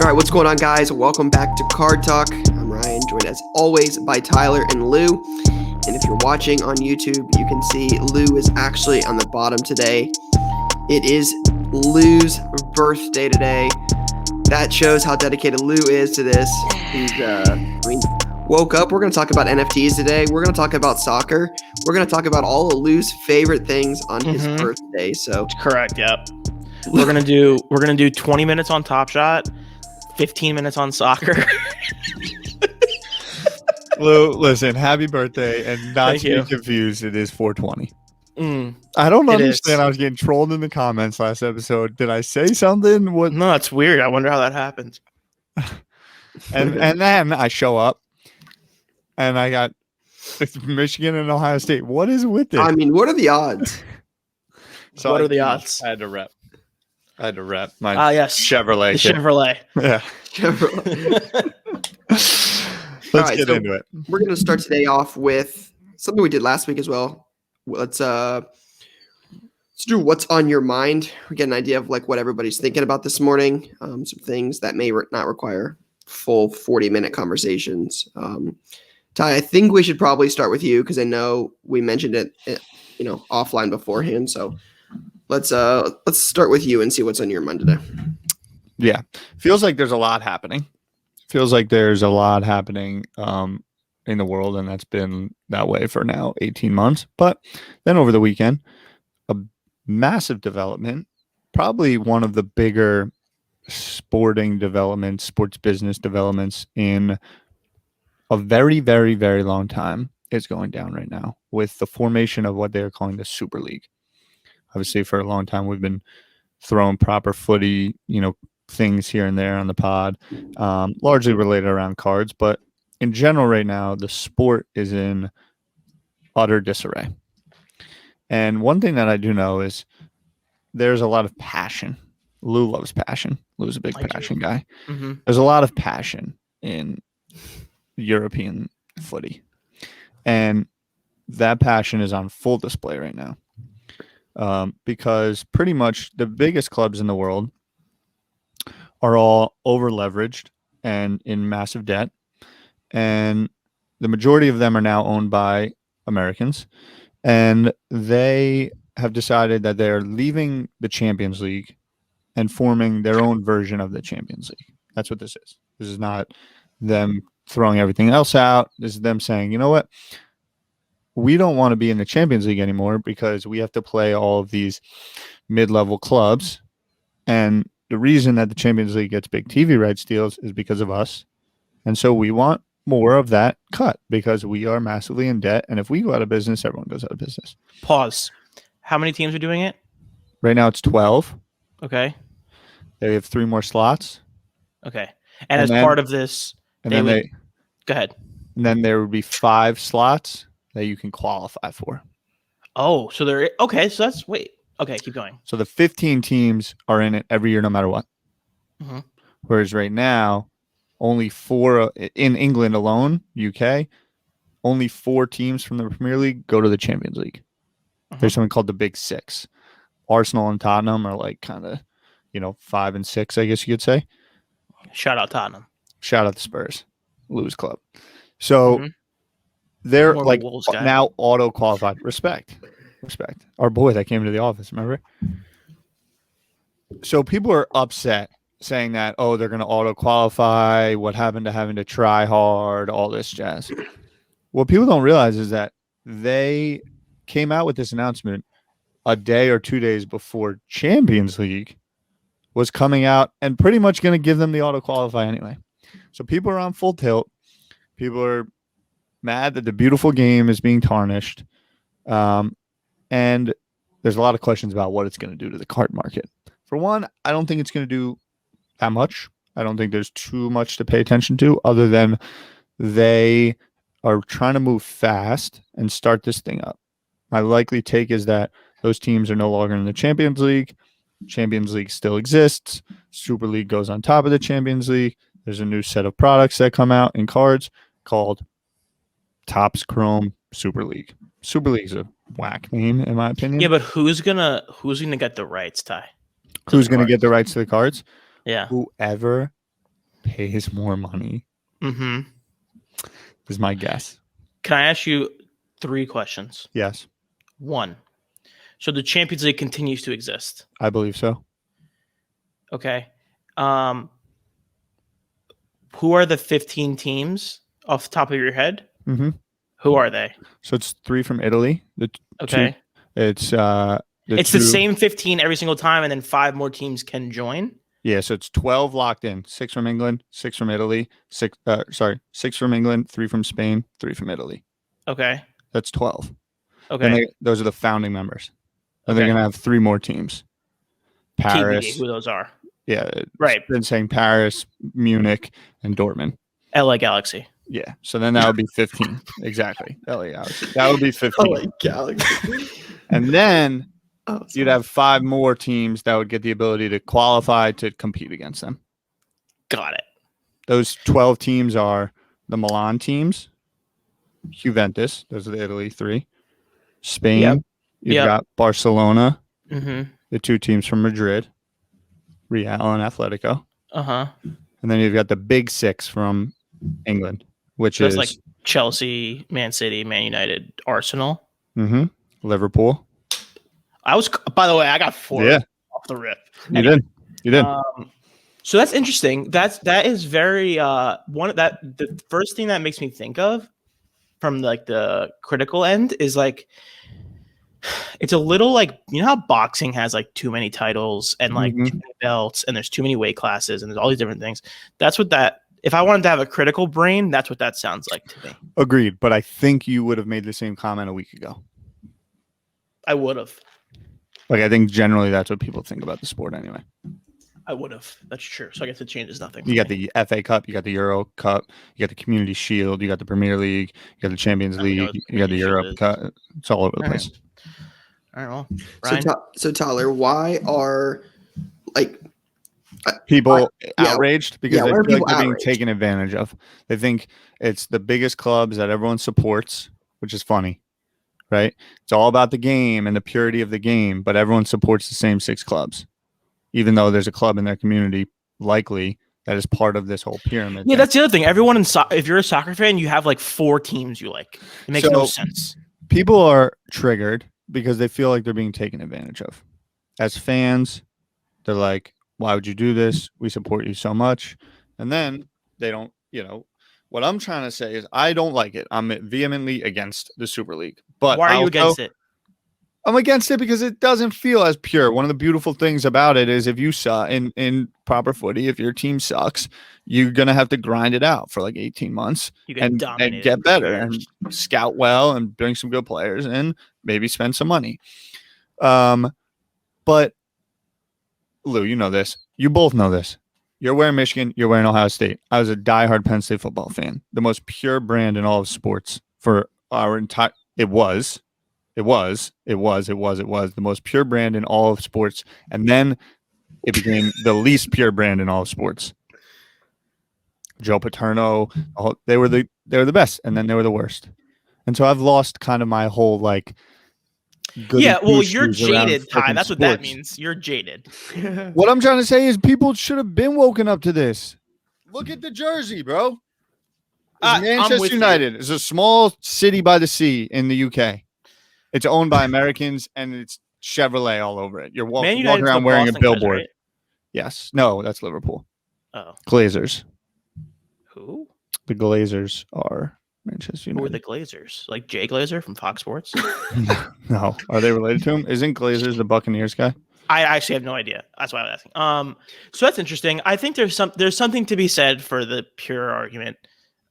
All right, what's going on, guys? Welcome back to Card Talk. I'm Ryan, joined as always by Tyler and Lou. And if you're watching on YouTube, you can see Lou is actually on the bottom today. It is Lou's birthday today. That shows how dedicated Lou is to this. He's, woke up. We're going to talk about NFTs today. We're going to talk about soccer. We're going to talk about all of Lou's favorite things on his birthday. So correct. Yep. We're gonna do 20 minutes on Top Shot, 15 minutes on soccer. Lou, listen, happy birthday, and not to be confused, it is 420. I don't understand. I was getting trolled in the comments last episode. Did I say something? What? No, it's weird. I wonder how that happened. and then I show up, and I got Michigan and Ohio State. What is with this? I mean, what are the odds? So what are the odds? I had to rep my yes. Chevrolet. The Chevrolet. Yeah. Chevrolet. Let's get into it. We're going to start today off with something we did last week as well. Let's do what's on your mind. We get an idea of like what everybody's thinking about this morning. Some things that may not require full 40-minute conversations. Ty, I think we should probably start with you because I know we mentioned it, offline beforehand. So let's start with you and see what's on your mind today. Yeah, feels like there's a lot happening. In the world, and that's been that way for now 18 months. But then over the weekend, a massive development, probably one of the bigger sports business developments in a very, very, very long time is going down right now with the formation of what they're calling the Super League. Obviously, for a long time, we've been throwing proper footy, things here and there on the pod, largely related around cards. But in general, right now, the sport is in utter disarray. And one thing that I do know is there's a lot of passion. Lou loves passion. Lou's a big passion guy. Mm-hmm. There's a lot of passion in European footy. And that passion is on full display right now. Because pretty much the biggest clubs in the world are all over leveraged and in massive debt. And the majority of them are now owned by Americans. And they have decided that they're leaving the Champions League and forming their own version of the Champions League. That's what this is. This is not them throwing everything else out. This is them saying, you know what? We don't want to be in the Champions League anymore because we have to play all of these mid-level clubs. And the reason that the Champions League gets big TV rights deals is because of us. And so we want more of that cut because we are massively in debt. And if we go out of business, everyone goes out of business. Pause. How many teams are doing it? Right now it's 12. Okay. They have 3 more slots. Okay. And as part of this, go ahead. And then there would be 5 slots that you can qualify for. Oh, so okay, keep going. So the 15 teams are in it every year, no matter what. Mm-hmm. Whereas right now, only 4 in England alone, UK, only 4 teams from the Premier League go to the Champions League. Mm-hmm. There's something called the Big Six. Arsenal and Tottenham are like kind of, 5 and 6, I guess you could say. Shout out Tottenham. Shout out the Spurs. Lou's club. So they're like now auto qualified. Respect. Our boy that came to the office, remember? So people are upset saying that, they're going to auto qualify. What happened to having to try hard? All this jazz. What people don't realize is that they came out with this announcement a day or 2 days before Champions League was coming out and pretty much going to give them the auto qualify anyway. So people are on full tilt. People are mad that the beautiful game is being tarnished. And there's a lot of questions about what it's going to do to the card market. For one, I don't think it's going to do that much. I don't think there's too much to pay attention to other than they are trying to move fast and start this thing up. My likely take is that those teams are no longer in the Champions League. Champions League still exists. Super League goes on top of the Champions League. There's a new set of products that come out in cards called Topps Chrome Super League. Super League's a whack name, in my opinion. Yeah, but who's gonna get the rights, Ty? Who's gonna get the rights to the cards? Yeah. Whoever pays more money. Mm-hmm. Is my guess. Can I ask you 3 questions? Yes, 1. So the Champions League continues to exist. I believe so. Okay. Who are the 15 teams off the top of your head? Mm-hmm. Who are they? So it's 3 from Italy. Okay. It's the same 15 every single time, and then 5 more teams can join. Yeah, so it's 12 locked in. 6 from England, 6 from Italy, 6 from England, 3 from Spain, 3 from Italy. Okay. That's 12. Okay. And those are the founding members. And Okay. they're going to have 3 more teams. Paris. TBD, who those are. Yeah. Right. Been saying Paris, Munich, and Dortmund. LA Galaxy. Yeah. So then that would be 15. Exactly. LA Galaxy. That would be 15. LA Galaxy. And then Oh, you'd have 5 more teams that would get the ability to qualify to compete against them. Got it. Those 12 teams are the Milan teams, Juventus, those are the Italy 3, Spain, Yep. You've got Barcelona, Mm-hmm. the 2 teams from Madrid, Real and Atletico. Uh-huh. And then you've got the big 6 from England, which So is that's like Chelsea, Man City, Man United, Arsenal. Liverpool. By the way, I got 4 off the rip. You did. So that's interesting. That is very the first thing that makes me think of from like the critical end is like it's a little like, you know how boxing has like too many titles and like too many belts and there's too many weight classes and there's all these different things. That's what if I wanted to have a critical brain, that's what that sounds like to me. Agreed, but I think you would have made the same comment a week ago. I would have. Like, I think generally that's what people think about the sport anyway. I would have. That's true. So I guess it changes nothing. You got the FA Cup, you got the Euro Cup, you got the Community Shield, you got the Premier League, you got the Champions League, you got the Europe Cup. It's all over the place. All right. Well, Ryan? So Tyler, why are like people outraged? Because why they are feel like people they're being outraged? taken advantage of. They think it's the biggest clubs that everyone supports, which is funny, right? It's all about the game and the purity of the game, but everyone supports the same 6 clubs, even though there's a club in their community likely that is part of this whole pyramid. Yeah, that's the other thing. Everyone if you're a soccer fan, you have like 4 teams you like. It makes no sense. People are triggered because they feel like they're being taken advantage of. As fans, they're like, why would you do this? We support you so much. And then they don't, what I'm trying to say is I don't like it. I'm vehemently against the Super League. But why are you against it? I'm against it because it doesn't feel as pure. One of the beautiful things about it is if you saw in proper footy, if your team sucks, you're going to have to grind it out for like 18 months and get better and scout well and bring some good players and maybe spend some money. But Lou, you know this. You both know this. You're wearing Michigan. You're wearing Ohio State. I was a diehard Penn State football fan. The most pure brand in all of sports for our entire. It was the most pure brand in all of sports, and then it became the least pure brand in all of sports. Joe Paterno, they were the best, and then they were the worst. And so I've lost kind of my whole like. You're jaded, Ty. That's what that means. You're jaded. What I'm trying to say is people should have been woken up to this. Look at the jersey, bro. Manchester United is a small city by the sea in the UK. It's owned by Americans, and it's Chevrolet all over it. You're walking around wearing a billboard. Right? Yes. No, that's Liverpool. Oh. Glazers. Who? The Glazers are Manchester United. Who are the Glazers? Like Jay Glazer from Fox Sports? No. Are they related to him? Isn't Glazers the Buccaneers guy? I actually have no idea. That's why I was asking. So that's interesting. I think there's something to be said for the pure argument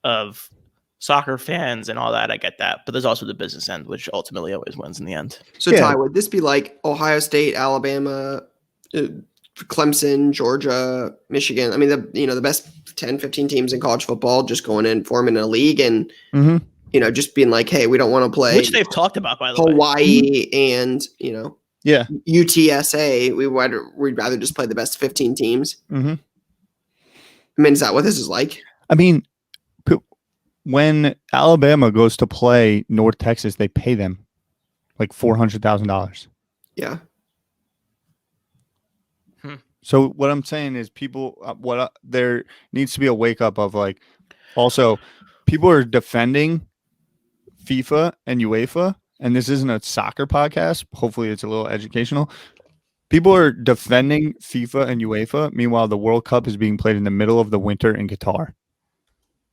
of soccer fans and all that. I get that, but there's also the business end, which ultimately always wins in the end. So Ty, would this be like Ohio State, Alabama, Clemson, Georgia, Michigan? I mean, the best 10, 15 teams in college football just going in, forming a league and, just being like, hey, we don't want to play. Which they've talked about, by the way. Hawaii and, UTSA. We'd rather just play the best 15 teams. Mm-hmm. I mean, is that what this is like? I mean, when Alabama goes to play North Texas, they pay them like $400,000. Yeah. So what I'm saying is people, there needs to be a wake up of like, also people are defending FIFA and UEFA, and this isn't a soccer podcast. Hopefully it's a little educational. People are defending FIFA and UEFA. Meanwhile, the World Cup is being played in the middle of the winter in Qatar.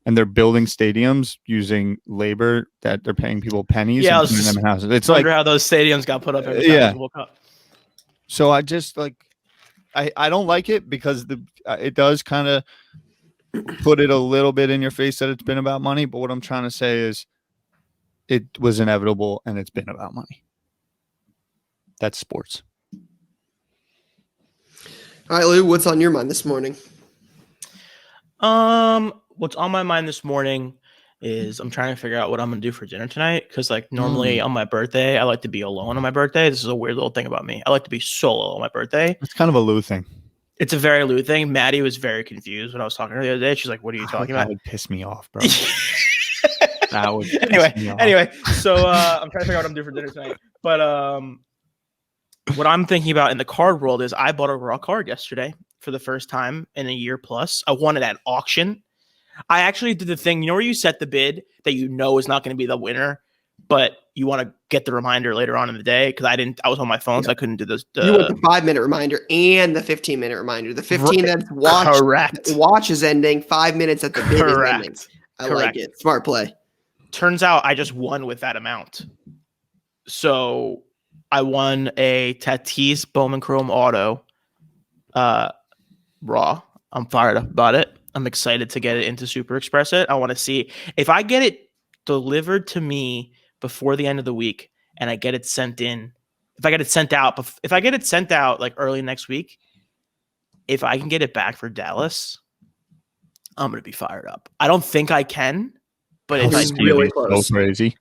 And they're building stadiums using labor that they're paying people pennies Yeah, I and was putting them just in houses. It's wonder like, how those stadiums got put up every time yeah. there's a World Cup. So I just like, I don't like it because it does kind of put it a little bit in your face that it's been about money. But what I'm trying to say is it was inevitable and it's been about money. That's sports. All right, Lou, what's on your mind this morning? What's on my mind this morning is I'm trying to figure out what I'm gonna do for dinner tonight. Because like normally on my birthday, I like to be alone on my birthday. This is a weird little thing about me. I like to be solo on my birthday. It's kind of a Lou thing. It's a very Lou thing. Maddie was very confused when I was talking to her the other day. She's like, "What are you talking about?" That would piss me off, bro. That would piss me off. Anyway, so I'm trying to figure out what I'm doing for dinner tonight. But what I'm thinking about in the card world is I bought a raw card yesterday for the first time in a year plus. I won it at auction. I actually did the thing, where you set the bid that is not going to be the winner, but you want to get the reminder later on in the day because I was on my phone, so I couldn't do this. You want the 5-minute reminder and the 15-minute reminder. The 15 that's watch. Correct. Watch is ending. 5 minutes at the bid is ending. I like it. Smart play. Turns out I just won with that amount. So I won a Tatis Bowman Chrome Auto raw. I'm fired up about it. I'm excited to get it into Super Express it. I want to see if I get it delivered to me before the end of the week and I get it sent in. If I get it sent out like early next week, if I can get it back for Dallas, I'm going to be fired up. I don't think I can, but if I do, really close. So crazy.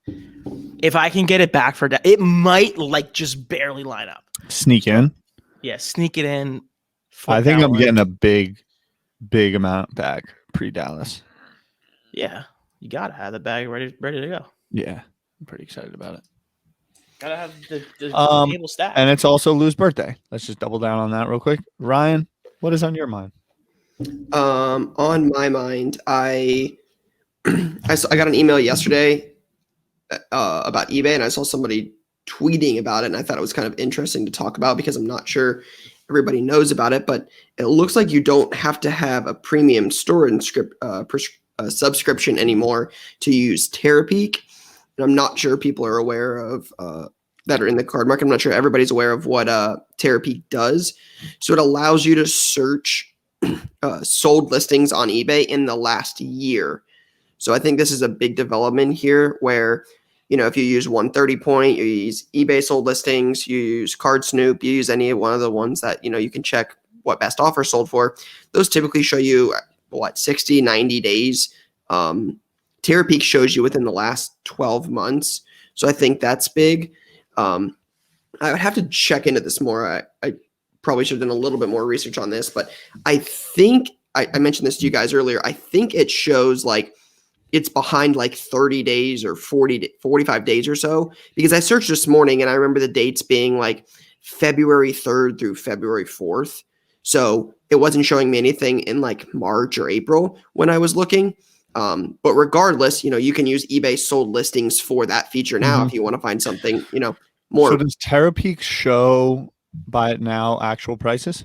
If I can get it back for Dallas, it might like just barely line up. Sneak in. Yeah, sneak it in. I think I'm getting a big amount back pre-Dallas. Yeah, you gotta have the bag ready to go. Yeah, I'm pretty excited about it. Gotta have the table stacked. And it's also Lou's birthday. Let's just double down on that real quick. Ryan, what is on your mind? On my mind, I got an email yesterday about eBay, and I saw somebody tweeting about it, and I thought it was kind of interesting to talk about because I'm not sure everybody knows about it, but it looks like you don't have to have a premium storage subscription anymore to use Terapeak. And I'm not sure people are aware of that are in the card market. I'm not sure everybody's aware of what Terapeak does. So it allows you to search sold listings on eBay in the last year. So I think this is a big development here where, if you use 130 Point, you use eBay sold listings, you use Card Snoop, you use any one of the ones that, you can check what best offer sold for. Those typically show you 60, 90 days. Terapeak shows you within the last 12 months. So I think that's big. I would have to check into this more. I probably should have done a little bit more research on this, but I think I mentioned this to you guys earlier. I think it shows like it's behind like 30 days or 45 days or so, because I searched this morning and I remember the dates being like February 3rd through February 4th. So it wasn't showing me anything in like March or April when I was looking. But regardless, you can use eBay sold listings for that feature now if you want to find something, more. So does Terapeak show by it now actual prices?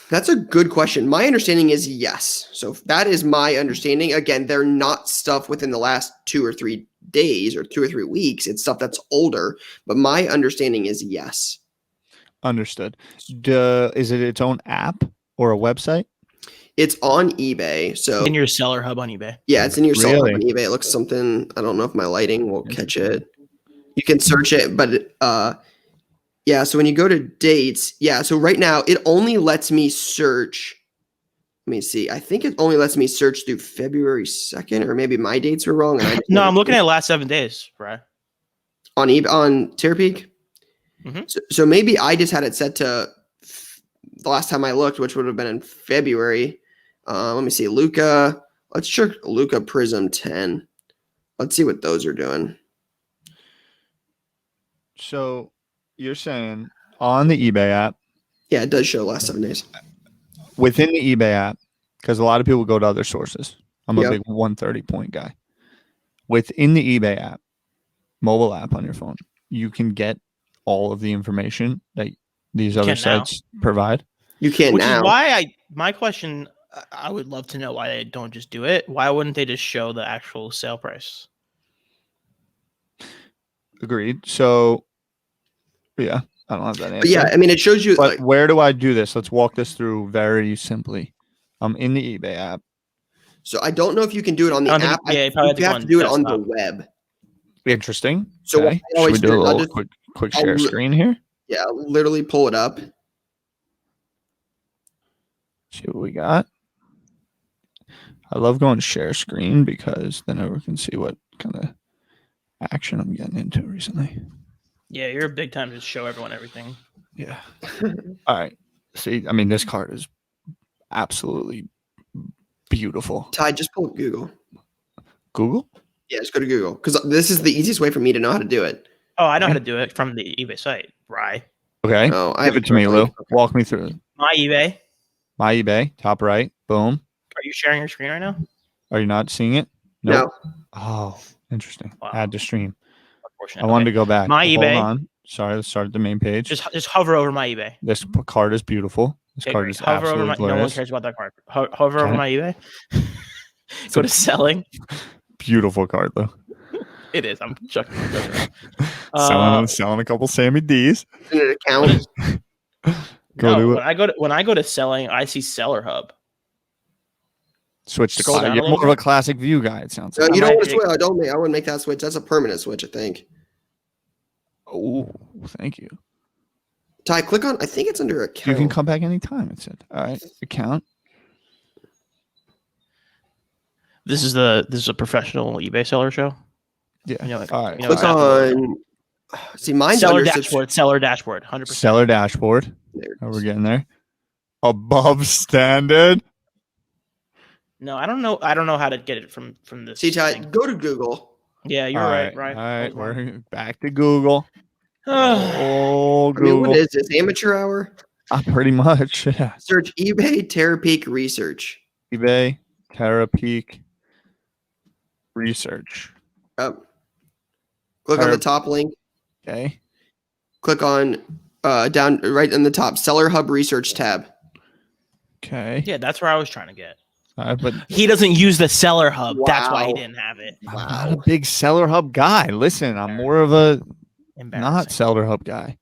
That's a good question. My understanding is yes. So that is my understanding. Again, they're not stuff within the last 2 or 3 days or 2 or 3 weeks. It's stuff that's older. But my understanding is yes. Understood. Is it its own app or a website? It's on eBay. So in your seller hub on eBay. Yeah, it's in your seller hub on eBay. It looks something. I don't know if my lighting will catch it. You can search it, but yeah, so when you go to dates, so right now it only lets me search. Let me see. I think it only lets me search through February 2nd, or maybe my dates were wrong. No, I'm looking at last 7 days, Brian. On Terapeak? So maybe I just had it set to the last time I looked, which would have been in February. Let me see. Luca. Let's check Luca Prism 10. Let's see what those are doing. So you're saying on the eBay app, Yeah, it does show last 7 days. Within the eBay app, because a lot of people go to other sources. I'm a Yep. big 130 point guy. Within the eBay app, mobile app on your phone, you can get all of the information that these other can now. sites provide. You can Which now. is why my question, I would love to know why they don't just do it. Why wouldn't they just show the actual sale price? Agreed. So, yeah, I don't have that answer. But yeah, I mean, it shows you. But Like, where do I do this? Let's walk this through very simply. I'm in the eBay app. so I don't know if you can do it on the I don't app. think- yeah, you I probably think you have have to to go do it on on the desktop. web. Interesting. So what Okay. I Should always we do do a is I'll little just- quick I'll share li- screen here? Yeah, I'll literally pull it up. See what we got. I love going to share screen because then everyone can see what kind of action I'm getting into recently. Yeah, you're a big time to show everyone everything. Yeah. All right. See, I mean, this card is absolutely beautiful. Ty, just pull up Google. Google? Yeah, just go to Google because this is the easiest way for me to know how to do it. Oh, I know how to do it from the eBay site. Right. Okay. Oh, I Give have it to me, a Lou. link. Okay. Walk me through it. My eBay. My eBay, top right. Boom. Are you sharing your screen right now? Are you not seeing it? No. Oh, interesting. Wow. Add to stream. Unfortunate. I wanted to go back. My Hold eBay. on. Sorry, let's start at the main page. Just hover over my eBay. This card is beautiful. This Okay, card great. is Hover over absolutely my. No one glorious. cares about that card. Hover over Okay. my eBay. Go to selling. Beautiful card, though. It is. I'm chucking it. Selling a couple Sammy D's. In an account. Go to when I go to selling, I see Seller Hub. switch to Scroll down a You're little more of a bit. classic view guy, it sounds No, like. you don't might want to make- switch. I wouldn't make that switch. That's a permanent switch, I think. Oh, thank you. Ty, click on. I think it's under account. You can come back anytime, it said. All right. Account. This is a professional eBay seller show. Yeah. You know, like- All right. you know, Click on. See, mine's Seller under dashboard. Seller dashboard. 100%. Seller dashboard. There it Oh, is. we're getting there. Above standard. No, I don't know. I don't know how to get it from this. See, Ty, thing. go to Google. Yeah, you're All right. All Right. right. We're back to Google. Oh, Oh, I mean, Google. what is this? Amateur hour? Pretty much. Yeah. Search eBay Terapeak research. eBay, Terapeak, research. Up. Click on the top link. Okay. Click on down right in the top Seller Hub research tab. Okay. yeah, that's where I was trying to get. But He doesn't use the Seller Hub. That's why he Wow. didn't have it. I'm not a big Seller Hub guy. Listen, I'm more of a Embarrassing. not Seller Hub guy.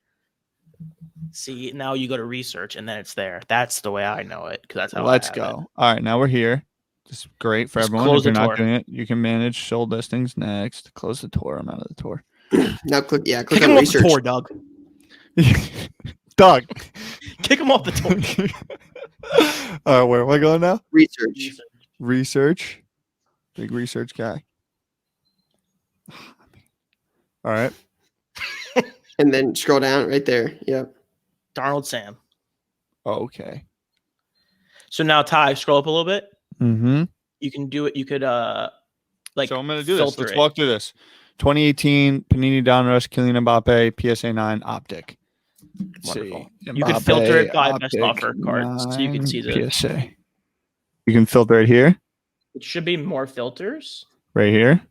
See, now you go to research and then it's there. That's the way I know it because that's how. Let's I have go. All right, now we're here. This is great for Just everyone. close If you're the not tour. doing it, you can manage sold listings next. Close the tour. I'm out of the tour. Now click It. click Kick on him off the research. tour, Doug. Doug. Kick him off the tour. All right, where am I going now? Research. Research. Big research guy. All right. And then scroll down right there. Yep. Darnold Sam. Okay. So now Ty, scroll up a little bit. Mm-hmm. You can do it. You could like. So I'm going to do this. filter Let's it. walk through this. 2018 Panini Donruss, Kylian Mbappe, PSA 9 Optic. Let's Wonderful. see. You could filter it by best Optic offer cards, so you can see the. PSA. You can filter it here, It should be more filters. right here.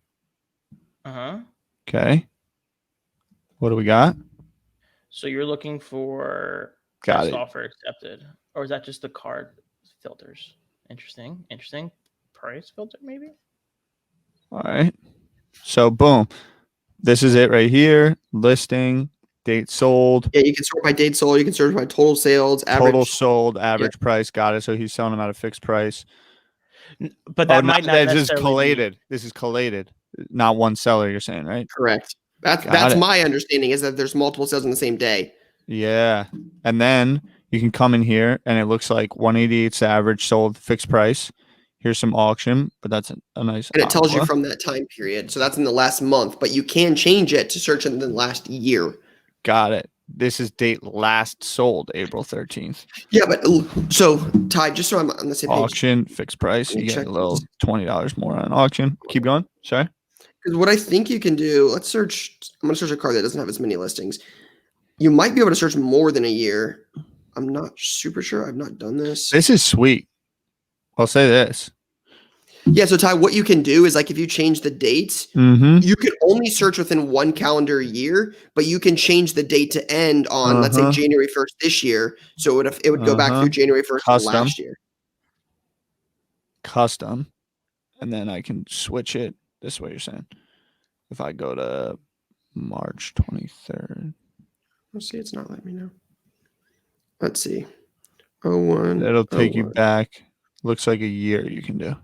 Okay. What do we got? So you're looking for Got best it. offer accepted, or is that just the card filters? Interesting. Price filter maybe. All right. So boom. This is it right here. Listing, date sold, Yeah, you can sort by date sold. You can sort by total sales, average. total sold, average price. Got it. So he's selling them at a fixed price. But that might not This is necessarily be- collated. This is collated. Not one seller, you're saying, right? Correct. Got That's it. my understanding is that there's multiple sales on the same day. Yeah. And then you can come in here and it looks like 188's average sold fixed price. Here's some auction, but that's a nice. And it tells you aqua. from that time period. So that's in the last month, but you can change it to search in the last year. Got it. This is date last sold, April 13th. Yeah, but so Ty, just so I'm on the same page, Auction, fixed price. Let me You get check a little this. $20 more on auction. Keep going. Sorry. because what I think you can do, let's search. I'm going to search a card that doesn't have as many listings. You might be able to search more than a year. I'm not super sure. I've not done this. This is sweet. I'll say this. Yeah, so Ty, what you can do is like if you change the dates, you could only search within one calendar year, but you can change the date to end on, let's say, January 1st this year. So it would go back through January 1st last year. Custom. And then I can switch it this way, you're saying. If I go to March 23rd. Let's see, it's not letting me know. Let's see. 01. It'll take you back. Looks like a year you can do.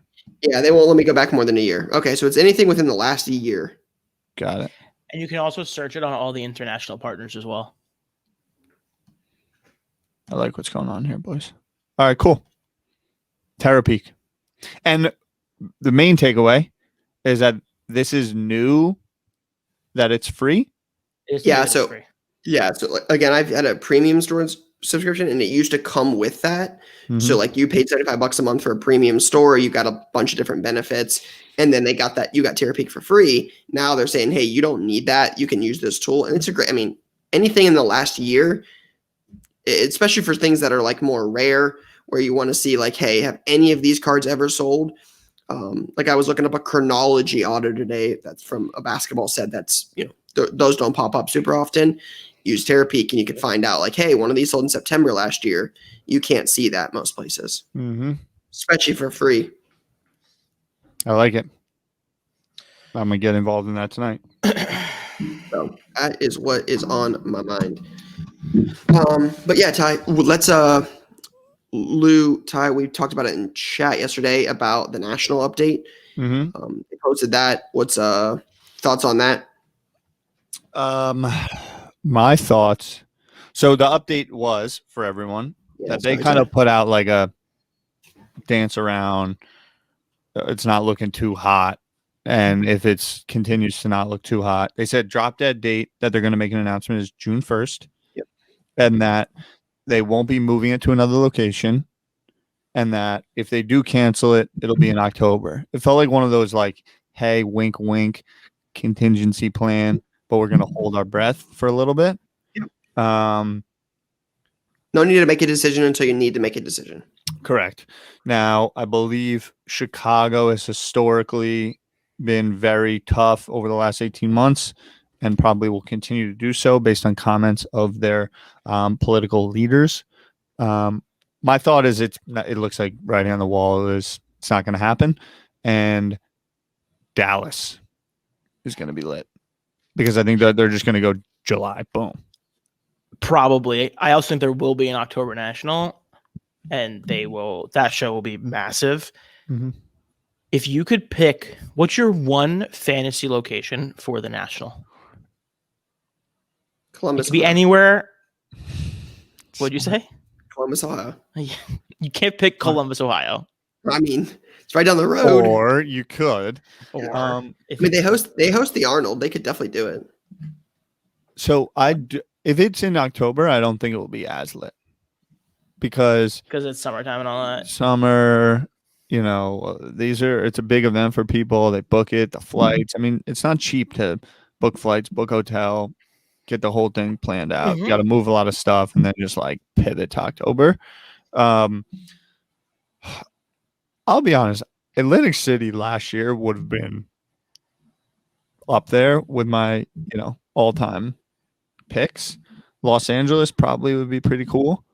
Yeah, they won't let me go back more than a year. Okay, so it's anything within the last year. Got it. And you can also search it on all the international partners as well. I like what's going on here, boys. All right, cool. Terapeak. And the main takeaway is that this is new, that it's free. So again, I've had a premium storage subscription and it used to come with that. So like you paid $75 a month for a premium store, you got a bunch of different benefits, and then you got Terapeak for free. Now they're saying, hey, you don't need that. You can use this tool. And it's anything in the last year, especially for things that are like more rare, where you want to see like, hey, have any of these cards ever sold? Like I was looking up a chronology auto today. That's from a basketball set. That's, those don't pop up super often. Use Terapeak and you can find out like, hey, one of these sold in September last year. You can't see that most places, especially for free. I like it. I'm going to get involved in that tonight. So that is what is on my mind. But yeah, Ty, let's, Ty, we talked about it in chat yesterday about the national update. They posted that. What's thoughts on that? My thoughts. So the update was for everyone that they kind of put out like a dance around. It's not looking too hot. And if it continues to not look too hot, they said drop dead date that they're going to make an announcement is June 1st. Yep. And that they won't be moving it to another location. And that if they do cancel it, it'll be in October. It felt like one of those like, hey, wink, wink, contingency plan, but we're going to hold our breath for a little bit. Yep. No need to make a decision until you need to make a decision. Correct. Now, I believe Chicago has historically been very tough over the last 18 months and probably will continue to do so based on comments of their political leaders. My thought is it looks like writing on the wall is it's not going to happen. And Dallas is going to be lit because I think that they're just going to go July. Boom. Probably. I also think there will be an October National, and that show will be massive. If you could pick, what's your one fantasy location for the National? Columbus. It could be anywhere. What'd you say? Columbus, Ohio. You can't pick Columbus, Ohio. I mean, it's right down the road. Or you could. They host the Arnold. They could definitely do it. So if it's in October, I don't think it will be as lit because it's summertime and all that. Summer, it's a big event for people. They book it, the flights. I mean, it's not cheap to book flights, book hotel, get the whole thing planned out. You got to move a lot of stuff and then just like pivot to October. I'll be honest. Atlantic City last year would have been up there with my, all-time picks. Los Angeles probably would be pretty cool.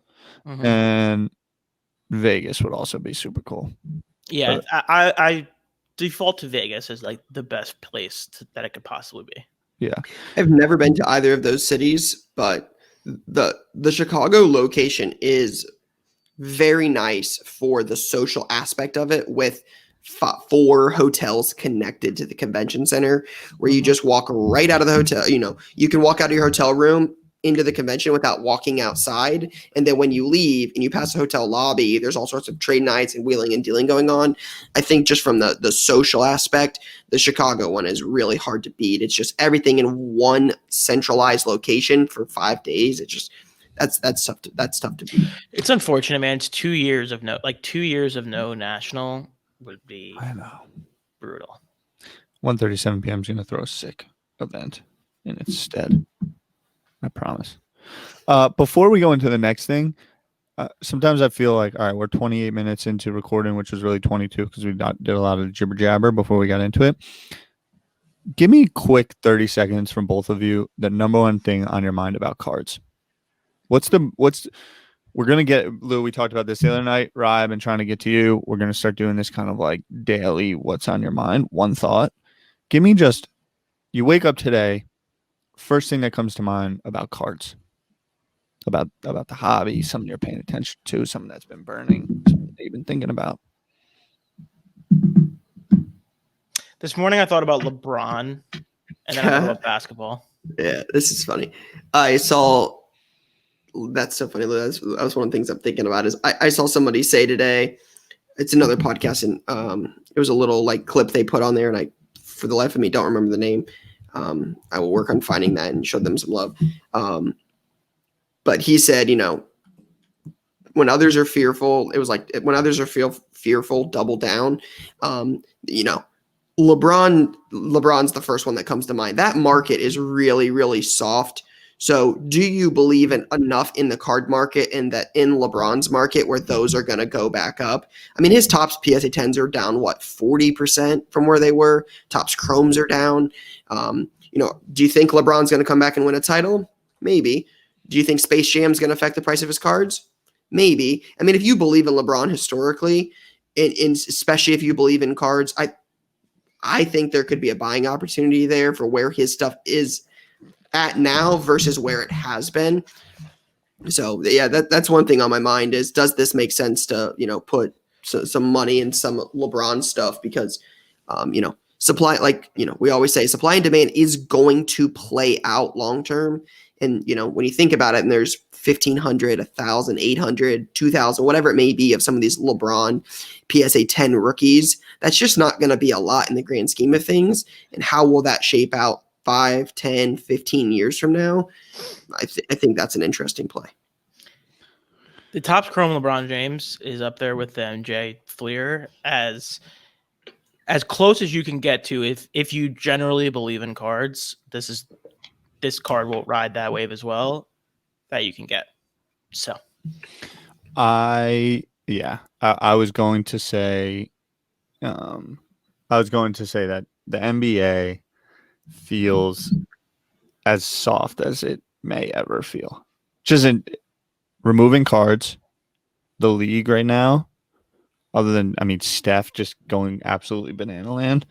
And Vegas would also be super cool. Yeah, I default to Vegas as like the best place that it could possibly be. Yeah. I've never been to either of those cities, but the Chicago location is very nice for the social aspect of it with 4 hotels connected to the convention center where you just walk right out of the hotel. You can walk out of your hotel room into the convention without walking outside. And then when you leave and you pass the hotel lobby, there's all sorts of trade nights and wheeling and dealing going on. I think just from the social aspect, the Chicago one is really hard to beat. It's just everything in one centralized location for 5 days. It's just that's tough to beat. It's unfortunate, man. It's 2 years of no national would be brutal. 1:37 p.m. is going to throw a sick event in its stead. I promise. Before we go into the next thing, sometimes I feel like, all right, we're 28 minutes into recording, which was really 22 because we did a lot of jibber jabber before we got into it. Give me quick 30 seconds from both of you. The number one thing on your mind about cards. We're going to get, Lou, we talked about this the other night. Rye, I've been trying to get to you. We're going to start doing this kind of like daily, what's on your mind, one thought. Give me just, you wake up today, first thing that comes to mind about cards, about the hobby, something you're paying attention to, something that's been burning, something that you've been thinking about. This morning I thought about LeBron, and then I thought about basketball. Yeah, this is funny. I saw. That's so funny. That was one of the things I'm thinking about. Is I saw somebody say today. It's another podcast, and it was a little like clip they put on there, and I, for the life of me, don't remember the name. I will work on finding that and show them some love. But he said, when others are fearful, it was like when others are fearful, double down. LeBron's the first one that comes to mind. That market is really, really soft. So do you believe enough in the card market and that in LeBron's market where those are going to go back up? I mean, his Topps PSA 10s are down, 40% from where they were? Topps Chromes are down. Do you think LeBron's going to come back and win a title? Maybe. Do you think Space Jam's going to affect the price of his cards? Maybe. I mean, if you believe in LeBron historically, and especially if you believe in cards, I think there could be a buying opportunity there for where his stuff is at now versus where it has been. So yeah, that's one thing on my mind is, does this make sense to, put some money in some LeBron stuff? Because, supply, we always say supply and demand is going to play out long-term. And, when you think about it, and there's 1,500, 1,000, 800, 2,000, whatever it may be of some of these LeBron PSA 10 rookies, that's just not going to be a lot in the grand scheme of things. And how will that shape out 5, 10, 15 years from now? I think that's an interesting play. The Topps Chrome LeBron James is up there with the MJ Fleer as close as you can get to if you generally believe in cards. This card will ride that wave as well that you can get. So I was going to say that the NBA feels as soft as it may ever feel. Just in removing cards, the league right now, other than Steph just going absolutely banana land,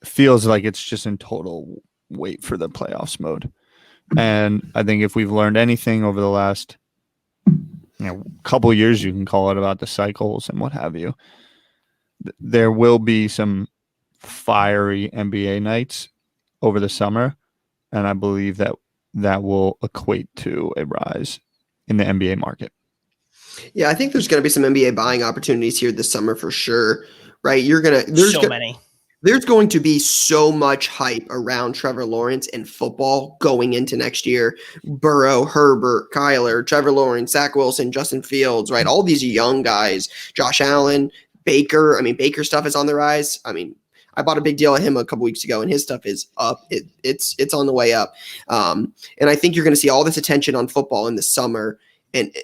feels like it's just in total wait for the playoffs mode. And I think if we've learned anything over the last couple of years, you can call it, about the cycles and what have you, there will be some fiery NBA nights over the summer, and I believe that will equate to a rise in the NBA market. Yeah, I think there's going to be some NBA buying opportunities here this summer for sure, right? There's going to be so much hype around Trevor Lawrence and football going into next year. Burrow, Herbert, Kyler, Trevor Lawrence, Zach Wilson, Justin Fields, right? All these young guys, Josh Allen, Baker. Baker stuff is on the rise. I bought a big deal at him a couple weeks ago, and his stuff is up. It's on the way up. And I think you're going to see all this attention on football in the summer. And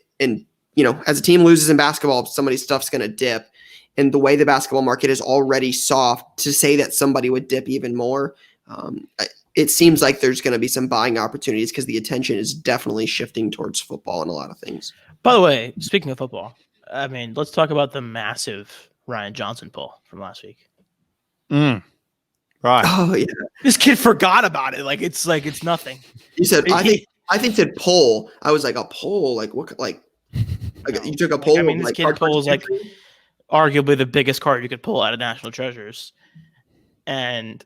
as a team loses in basketball, somebody's stuff's going to dip. And the way the basketball market is already soft, to say that somebody would dip even more, it seems like there's going to be some buying opportunities because the attention is definitely shifting towards football and a lot of things. By the way, speaking of football, let's talk about the massive Ryan Johnson pull from last week. Right. Oh yeah. This kid forgot about it. It's nothing. He said, I think said poll. I was like, a poll? Like what? You took a poll? This kid pulls arguably the biggest card you could pull out of National Treasures. And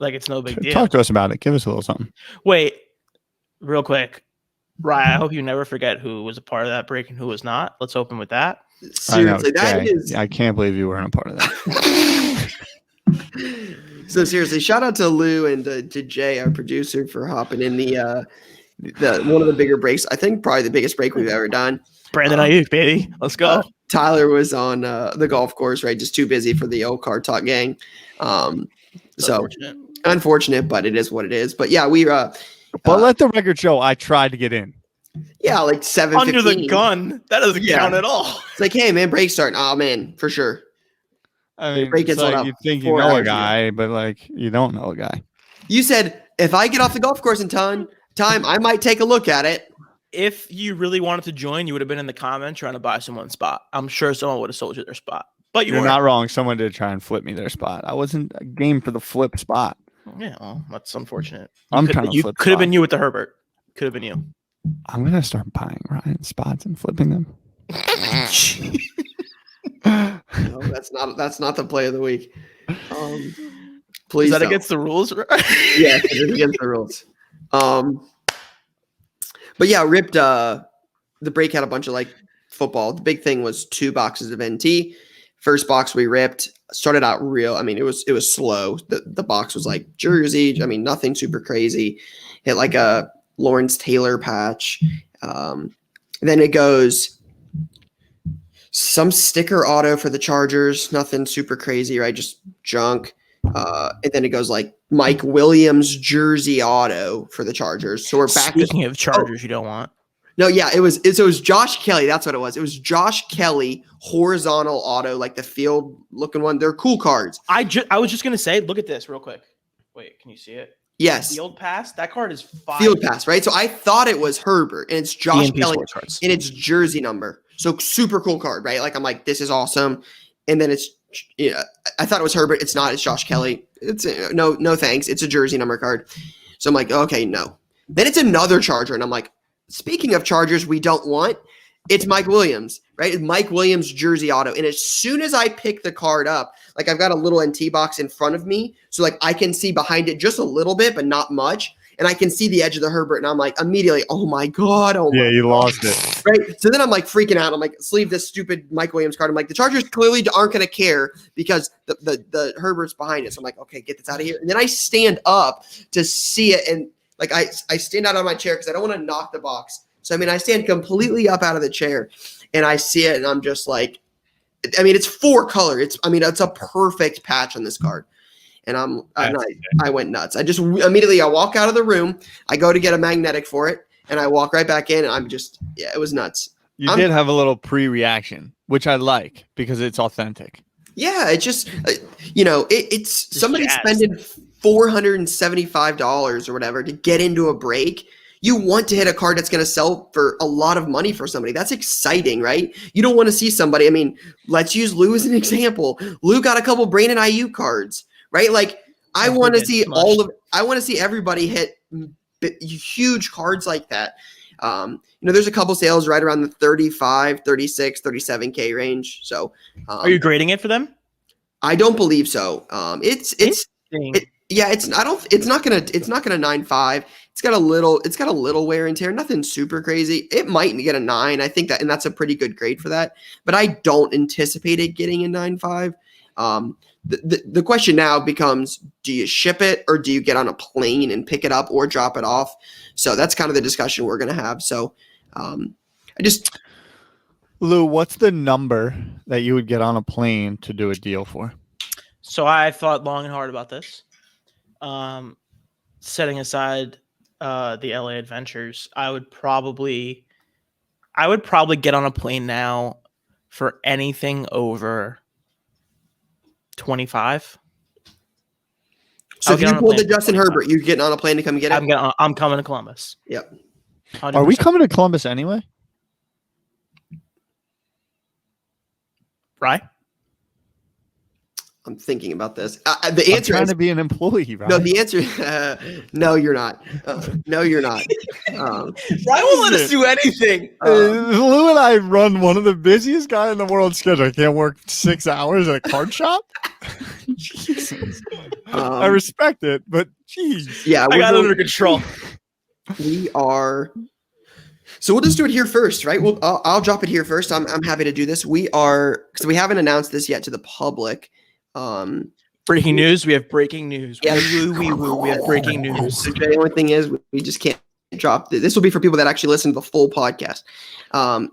it's no big deal. Talk to us about it. Give us a little something. Wait, real quick. Ryan, I hope you never forget who was a part of that break and who was not. Let's open with that. Seriously, I can't believe you weren't a part of that. So seriously, shout out to Lou and to Jay, our producer, for hopping in the one of the bigger breaks. I think probably the biggest break we've ever done. Brandon Ayuk, baby. Let's go. Tyler was on the golf course, right? Just too busy for the old Card Talk gang. So unfortunate, but it is what it is. But yeah, we. But let the record show I tried to get in. Yeah, like 7:15. Under the gun. That doesn't count at all. It's like, hey man, break starting. Oh man, for sure. I The mean, break it's gets let like up you think you 4 know a hours ago. guy, but like you don't know a guy. You said if I get off the golf course in time, I might take a look at it. If you really wanted to join, you would have been in the comments trying to buy someone's spot. I'm sure someone would have sold you their spot. But You're not wrong. Someone did try and flip me their spot. I wasn't a game for the flip spot. Yeah, well, that's unfortunate. I'm trying to You flip could have been spots. you with the Herbert. Could have been you. I'm gonna start buying Ryan spots and flipping them. No, that's not the play of the week. Please Is that don't. against the rules? Yeah, it is against the rules. But yeah, ripped. The break had a bunch of like football. The big thing was 2 boxes of NT. First box we ripped started out real. I mean, it was slow. The box was like jersey. I mean, nothing super crazy. Hit like a Lawrence Taylor patch. Then it goes some sticker auto for the Chargers. Nothing super crazy, right? Just junk. And then it goes like Mike Williams jersey auto for the Chargers. So we're back. Speaking of Chargers, you don't want. No, yeah, it was Josh Kelly. That's what it was. It was Josh Kelly horizontal auto, like the field looking one. They're cool cards. I was just gonna say, look at this real quick. Wait, can you see it? Yes. Field pass. That card is 5. Field pass, right? So I thought it was Herbert, and it's Josh EMP Kelly, sports cards. and it's jersey number. So super cool card, right? Like I'm like, this is awesome. And then it's, I thought it was Herbert. It's not. It's Josh Kelly. It's no thanks. It's a jersey number card. So I'm like, okay, no. Then it's another Charger, and I'm like, speaking of Chargers, we don't want. It's Mike Williams, right? It's Mike Williams jersey auto. And as soon as I pick the card up, like I've got a little NT box in front of me. So like I can see behind it just a little bit, but not much. And I can see the edge of the Herbert. And I'm like, immediately, oh my God. Oh my Yeah, you God. lost it. Right. So then I'm like freaking out. I'm like, sleeve this stupid Mike Williams card. I'm like, the Chargers clearly aren't going to care because the Herbert's behind it. So I'm like, okay, get this out of here. And then I stand up to see it. And like I stand out on my chair because I don't want to knock the box. So, I mean, I stand completely up out of the chair and I see it and I'm just like, I mean, it's 4 color. It's a perfect patch on this card. And I went nuts. I just immediately, I walk out of the room. I go to get a magnetic for it and I walk right back in and I'm just, yeah, it was nuts. You did have a little pre-reaction, which I like because it's authentic. Yeah. It's just, it's somebody spending $475 or whatever to get into a break. You want to hit a card that's going to sell for a lot of money for somebody. That's exciting, right? You don't want to see somebody. I mean, let's use Lou as an example. Lou got a couple Brandon Ayuk cards, right? Like I want to see I want to see everybody hit huge cards like that. There's a couple sales right around the 35, 36, 37K range. So are you grading it for them? I don't believe so. It's not gonna 9.5. It's got a little wear and tear, nothing super crazy. It might get a 9. I think and that's a pretty good grade for that, but I don't anticipate it getting a 9.5. The question now becomes, do you ship it or do you get on a plane and pick it up or drop it off? So that's kind of the discussion we're going to have. So Lou, what's the number that you would get on a plane to do a deal for? So I thought long and hard about this. Setting aside the LA Adventures, I would probably get on a plane now for anything over 25. So if you pulled the Justin Herbert, you getting on a plane to come get it? I'm coming to Columbus. Yep. 100%. Are we coming to Columbus anyway? Right? I'm thinking about this. The answer I'm trying is to be an employee, right? no. The answer, no, you're not. No, you're not. Ryan won't let us do anything. Lou and I run one of the busiest guy in the world schedule. I can't work 6 hours at a card shop. Jesus. I respect it, but geez. Yeah, I got it under control. We are. So we'll just do it here first, right? I'll drop it here first. I'm happy to do this. We are, because we haven't announced this yet to the public. Breaking news. We have breaking news. Yeah, we have breaking news. The only thing is we just can't drop. This will be for people that actually listen to the full podcast.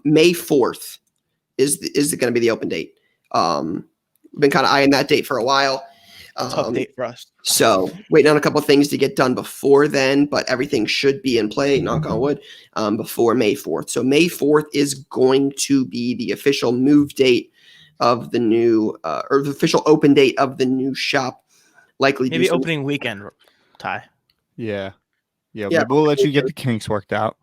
May 4th is going to be the open date. We've been kind of eyeing that date for a while. Tough date for us. So waiting on a couple of things to get done before then, but everything should be in play, knock on wood, before May 4th. So May 4th is going to be the official move date of the new, or the official open date of the new shop. Likely Maybe opening weekend, Ty. Yeah. We'll let you get the kinks worked out.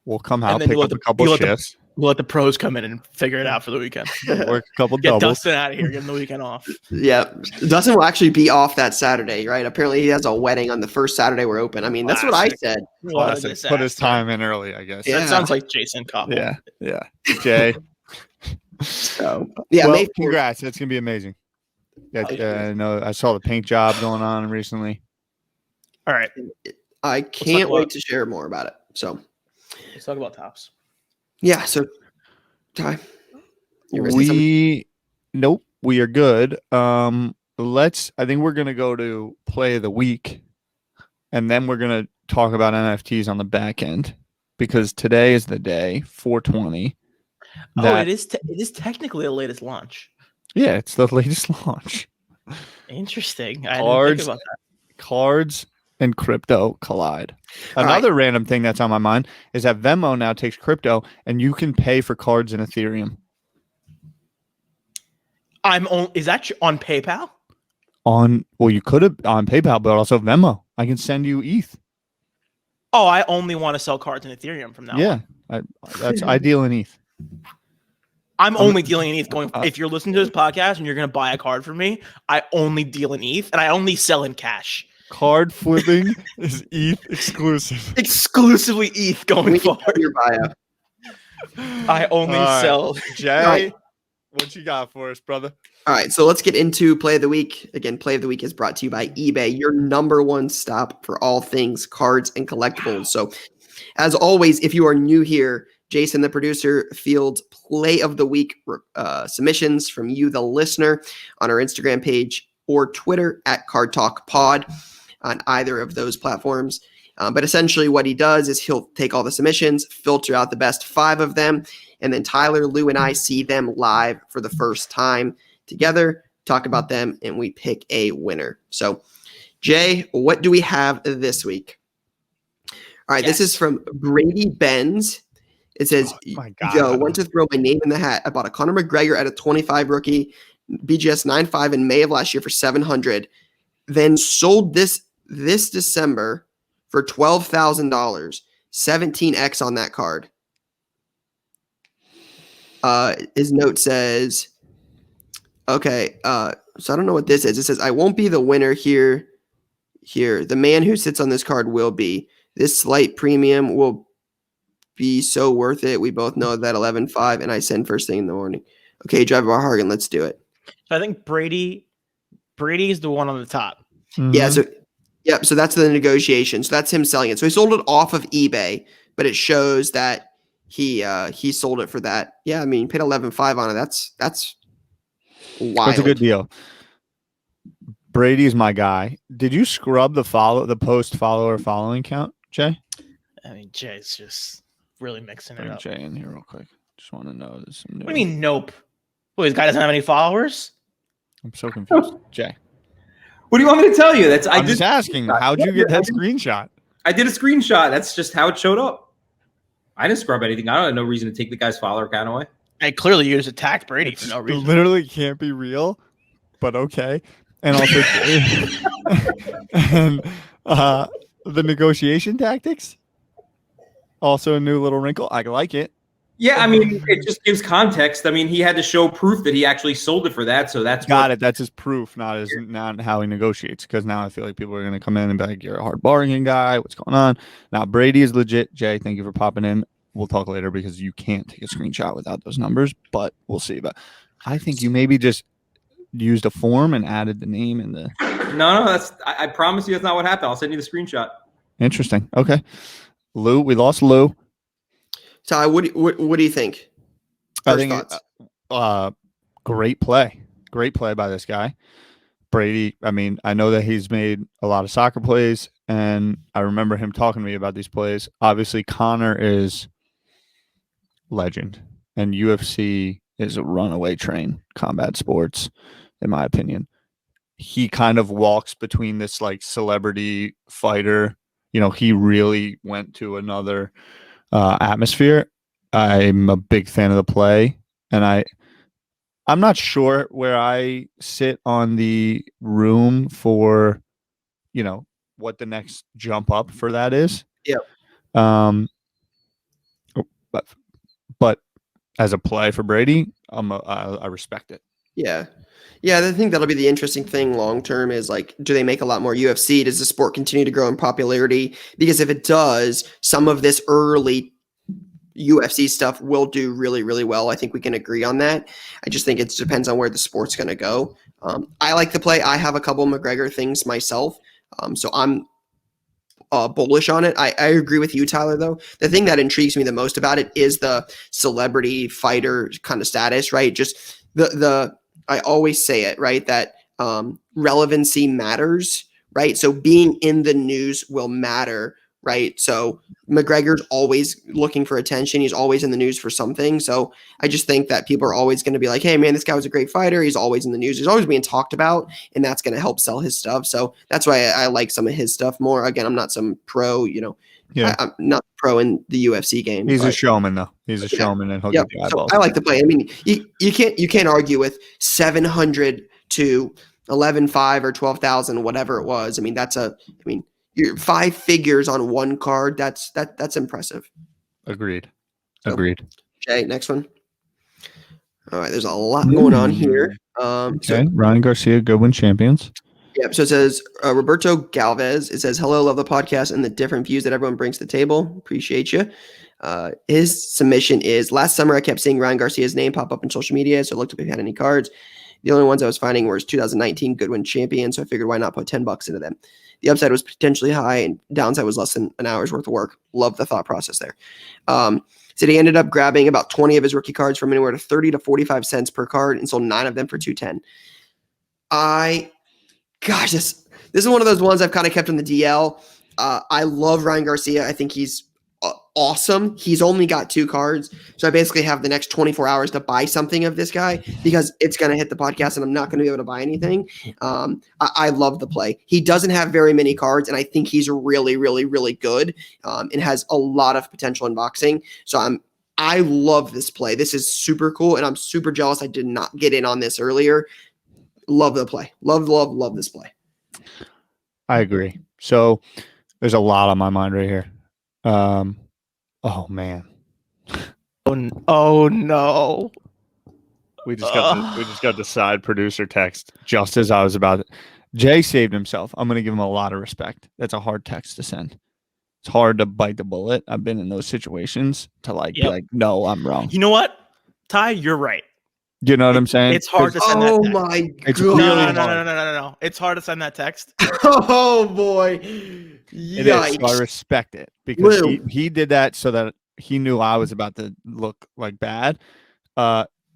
We'll come out, pick up a couple shifts. We'll let the pros come in and figure it out for the weekend. Work a couple Get doubles. Dustin out of here. Give him the weekend off. Yeah. Dustin will actually be off that Saturday, right? Apparently he has a wedding on the first Saturday we're open. I mean, that's what I said. Classic. Put his time in early, I guess. Yeah. That sounds like Jason Koppel. Yeah. Jay. So, yeah. Well, congrats. It's going to be amazing. Yeah, I know. I saw the paint job going on recently. All right. I can't wait to share more about it. So let's talk about Topps. Yeah. So, Ty, nope, we are good. I think we're gonna go to play of the week, and then we're gonna talk about NFTs on the back end because today is the day 420. It is technically the latest launch. Yeah, it's the latest launch. Interesting. I didn't think about that. Cards and crypto collide. Another random thing that's on my mind is that Venmo now takes crypto and you can pay for cards in Ethereum. Is that on PayPal? You could have on PayPal, but also Venmo. I can send you ETH. Oh, I only want to sell cards in Ethereum from now on. That's I deal in ETH. I'm only dealing in ETH. If you're listening to this podcast and you're going to buy a card from me, I only deal in ETH and I only sell in cash. Card flipping is ETH exclusive. Exclusively ETH going forward. Your bio. I only sell. Jay, what you got for us, brother? All right, so let's get into Play of the Week. Again, Play of the Week is brought to you by eBay, your number one stop for all things cards and collectibles. So, as always, if you are new here, Jason, the producer, fields Play of the Week submissions from you, the listener, on our Instagram page or Twitter at Card Talk Pod on either of those platforms. But essentially what he does is he'll take all the submissions, filter out the best 5 of them, and then Tyler, Lou, and I see them live for the first time together, talk about them, and we pick a winner. So, Jay, what do we have this week? All right, This is from Brady Benz. It says, yo, want to throw my name in the hat. I bought a Conor McGregor at a 25 rookie, BGS 9.5 in May of last year for $700. Then sold this December for $12,000, 17x on that card. His note says, okay, so I don't know what this is. It says, I won't be the winner here. The man who sits on this card will be. This slight premium will be so worth it. We both know that 11.5, and I send first thing in the morning. Okay, Driver Bar Hargan, let's do it. So I think Brady is the one on the top. Mm-hmm. Yeah, so that's the negotiation. So that's him selling it. So he sold it off of eBay, but it shows that he sold it for that. Yeah, I mean, he paid 11.5 on it. That's wild. That's a good deal. Brady's my guy. Did you scrub the post follower following count, Jay? I mean, Jay's just really mixing it up. Jay in here real quick. Just want to know this. What do you mean, nope? Well, this guy doesn't have any followers? I'm so confused. Jay. What do you want me to tell you? I'm just asking. How'd you get that screenshot? I did a screenshot. That's just how it showed up. I didn't scrub anything. I don't have no reason to take the guy's follower count away. I clearly you just attacked Brady for no reason. Literally can't be real, but okay. And also, and the negotiation tactics. Also a new little wrinkle. I like it. Yeah, I mean, it just gives context. I mean, he had to show proof that he actually sold it for that. So that's got it. That's his proof, not how he negotiates. Because now I feel like people are going to come in and be like, "You're a hard bargaining guy. What's going on?" Now Brady is legit. Jay, thank you for popping in. We'll talk later because you can't take a screenshot without those numbers, but we'll see. But I think you maybe just used a form and added the name in the. No, I promise you that's not what happened. I'll send you the screenshot. Interesting. Okay, Lou, we lost Lou. Ty, what do you think? First thoughts. Great play by this guy, Brady. I mean, I know that he's made a lot of soccer plays, and I remember him talking to me about these plays. Obviously, Conor is legend, and UFC is a runaway train, combat sports, in my opinion. he kind of walks between this like celebrity fighter. You know, he really went to another atmosphere. I'm a big fan of the play, and I'm not sure where I sit on the room for, you know, what the next jump up for that is. Yep. Um, but as a play for Brady, I respect it. Yeah. Yeah, I think that'll be the interesting thing long term is like, do they make a lot more UFC? Does the sport continue to grow in popularity? Because if it does, some of this early UFC stuff will do really, really well. I think we can agree on that. I just think it depends on where the sport's going to go. I like the play. I have a couple McGregor things myself. So I'm bullish on it. I agree with you, Tyler, though. The thing that intrigues me the most about it is the celebrity fighter kind of status, right? Just the I always say it, right? That relevancy matters, right? So being in the news will matter, right? So McGregor's always looking for attention. He's always in the news for something. So I just think that people are always going to be like, hey, man, this guy was a great fighter. He's always in the news. He's always being talked about, and that's going to help sell his stuff. So that's why I like some of his stuff more. Again, I'm not some pro, Yeah. I'm not pro in the UFC game. He's a showman, though. He's a showman, and he'll get the So eyeballs. I like the play. I mean, you can't argue with 700 to 11.5 or 12,000, whatever it was. I mean, you're 5 figures on one card. That's impressive. Agreed. So, Agreed. Jay, next one. All right, there's a lot going on here. Okay, Ryan Garcia, Goodwin champions. Yep. So it says Roberto Galvez. It says, hello, love the podcast and the different views that everyone brings to the table. Appreciate you. His submission is, last summer I kept seeing Ryan Garcia's name pop up in social media, so I looked up if he had any cards. The only ones I was finding were his 2019 Goodwin champion, so I figured why not put $10 into them. The upside was potentially high and downside was less than an hour's worth of work. Love the thought process there. So he ended up grabbing about 20 of his rookie cards from anywhere to 30 to 45 cents per card and sold 9 of them for $210. Gosh, this is one of those ones I've kind of kept in the DL. I love Ryan Garcia. I think he's awesome. He's only got 2 cards. So I basically have the next 24 hours to buy something of this guy because it's going to hit the podcast and I'm not going to be able to buy anything. I love the play. He doesn't have very many cards, and I think he's really, really, really good and has a lot of potential in boxing. So I love this play. This is super cool, and I'm super jealous I did not get in on this earlier. Love the play. Love this play. I agree. So there's a lot on my mind right here. Oh man. Oh no. We just got the side producer text just as I was about to. Jay saved himself. I'm gonna give him a lot of respect. That's a hard text to send. It's hard to bite the bullet. I've been in those situations to be like, no, I'm wrong. You know what, Ty? You're right. You know what I'm saying? It's hard to send that text. Oh my god. It's really No. It's hard to send that text. Oh boy. It is. So I respect it because he did that so that he knew I was about to look like bad.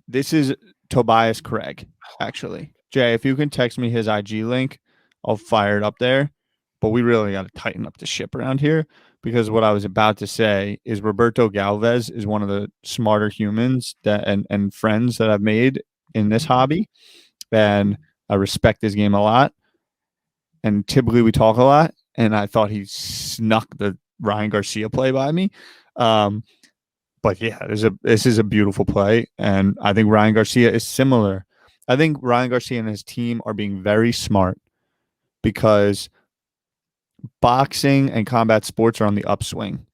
This is Tobias Craig, actually. Jay, if you can text me his IG link, I'll fire it up there. But we really got to tighten up the ship around here because what I was about to say is Roberto Galvez is one of the smarter humans and friends that I've made in this hobby. And I respect his game a lot. And typically we talk a lot. And I thought he snuck the Ryan Garcia play by me. But yeah, this is a beautiful play. And I think Ryan Garcia is similar. I think Ryan Garcia and his team are being very smart because boxing and combat sports are on the upswing.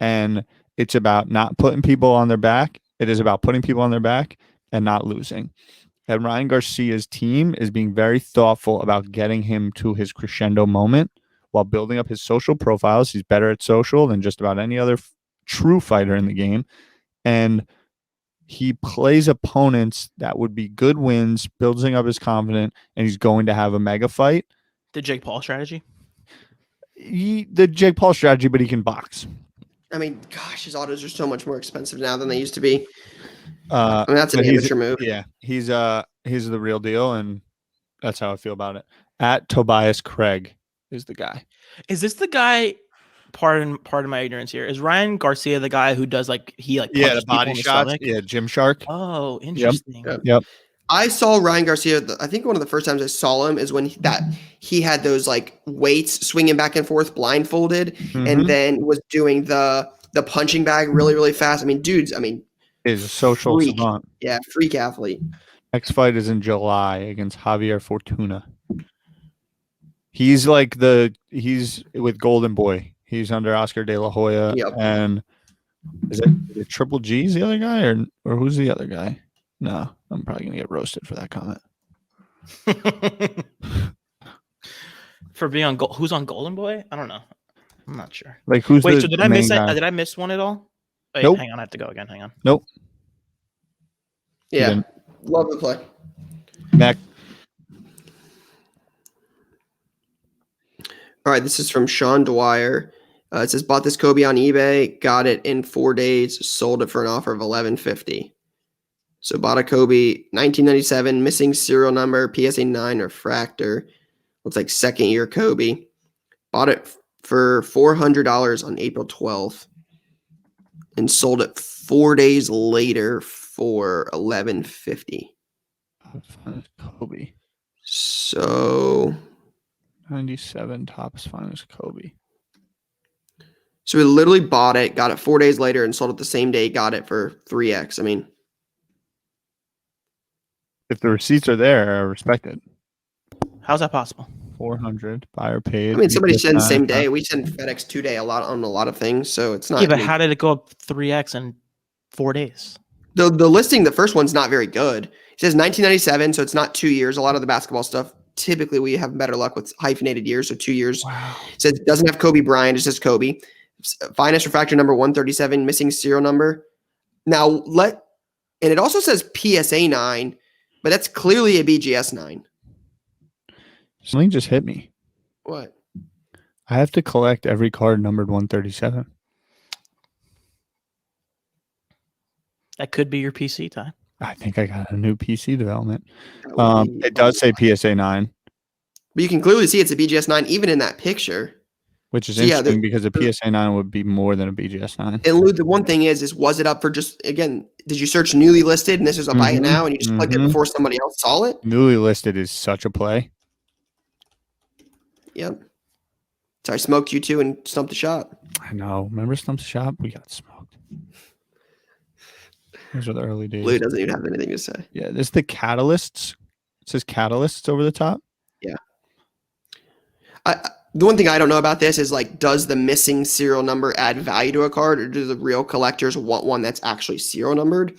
And it's about not putting people on their back. It is about putting people on their back and not losing. And Ryan Garcia's team is being very thoughtful about getting him to his crescendo moment while building up his social profiles. He's better at social than just about any other true fighter in the game. And he plays opponents that would be good wins, building up his confidence, and he's going to have a mega fight. The Jake Paul strategy? The Jake Paul strategy, but he can box. I mean, gosh, his autos are so much more expensive now than they used to be. I mean, that's an amateur move. Yeah, he's the real deal, and that's how I feel about it. At Tobias Craig is the guy. Is this the guy? Pardon my ignorance here. Is Ryan Garcia the guy who does the body shots? Yeah, Gym Shark. Oh, interesting. Yep. I saw Ryan Garcia. I think one of the first times I saw him is when he had those like weights swinging back and forth blindfolded, and then was doing the punching bag really really fast. I mean, dudes. I mean, He's a social freak. savant. Yeah, freak athlete. Next fight is in July against Javier Fortuna. He's with Golden Boy. He's under Oscar De La Hoya. Yep. And is it Triple G's the other guy or who's the other guy? No, I'm probably gonna get roasted for that comment. For being on who's on Golden Boy? I don't know. I'm not sure. Like who's Wait, the so did I main miss it? guy? Did I miss one at all? Wait, Nope. hang on, I have to go again. Hang on. Nope. Yeah, Then love the play. Next. All right, this is from Sean Dwyer. It says bought this Kobe on eBay, got it in 4 days, sold it for an offer of $11.50. So bought a Kobe 1997, missing serial number, PSA 9 refractor. Looks like second year Kobe. Bought it for $400 on April 12th and sold it 4 days later for $11.50. Kobe. So 97 Topps finest Kobe. So we literally bought it, got it 4 days later, and sold it the same day, got it for 3x. I mean, If the receipts are there, I respect it. How's that possible? 400 buyer paid. I mean, somebody sends the same 359. day. We send FedEx 2 day on a lot of things, so it's not. Yeah, but I mean, how did it go up 3x in 4 days? the listing, the first one's not very good. It says 1997, so it's not 2 years. A lot of the basketball stuff, typically we have better luck with hyphenated years, so 2 years. Wow. It says it doesn't have Kobe Bryant, it says Kobe. Finest refractor number 137, missing serial number. Now and it also says PSA 9, but that's clearly a BGS 9. Something just hit me. What? I have to collect every card numbered 137. That could be your PC time. I think I got a new PC development. That would be- It does say PSA 9, But you can clearly see it's a BGS 9 even in that picture. which is So, yeah, interesting because a PSA 9 would be more than a BGS 9. And Lou, the one thing is was it up for just, again, did you search newly listed and this is a buy it now and you just clicked it before somebody else saw it? Newly listed is such a play. Yep. So I smoked you too and stumped the shop. I know. Remember Stump's Shop? We got smoked. Those are the early days. Lou doesn't even have anything to say. Yeah, this is the catalysts. It says catalysts over the top. Yeah. The one thing I don't know about this is like, does the missing serial number add value to a card, or do the real collectors want one that's actually serial numbered?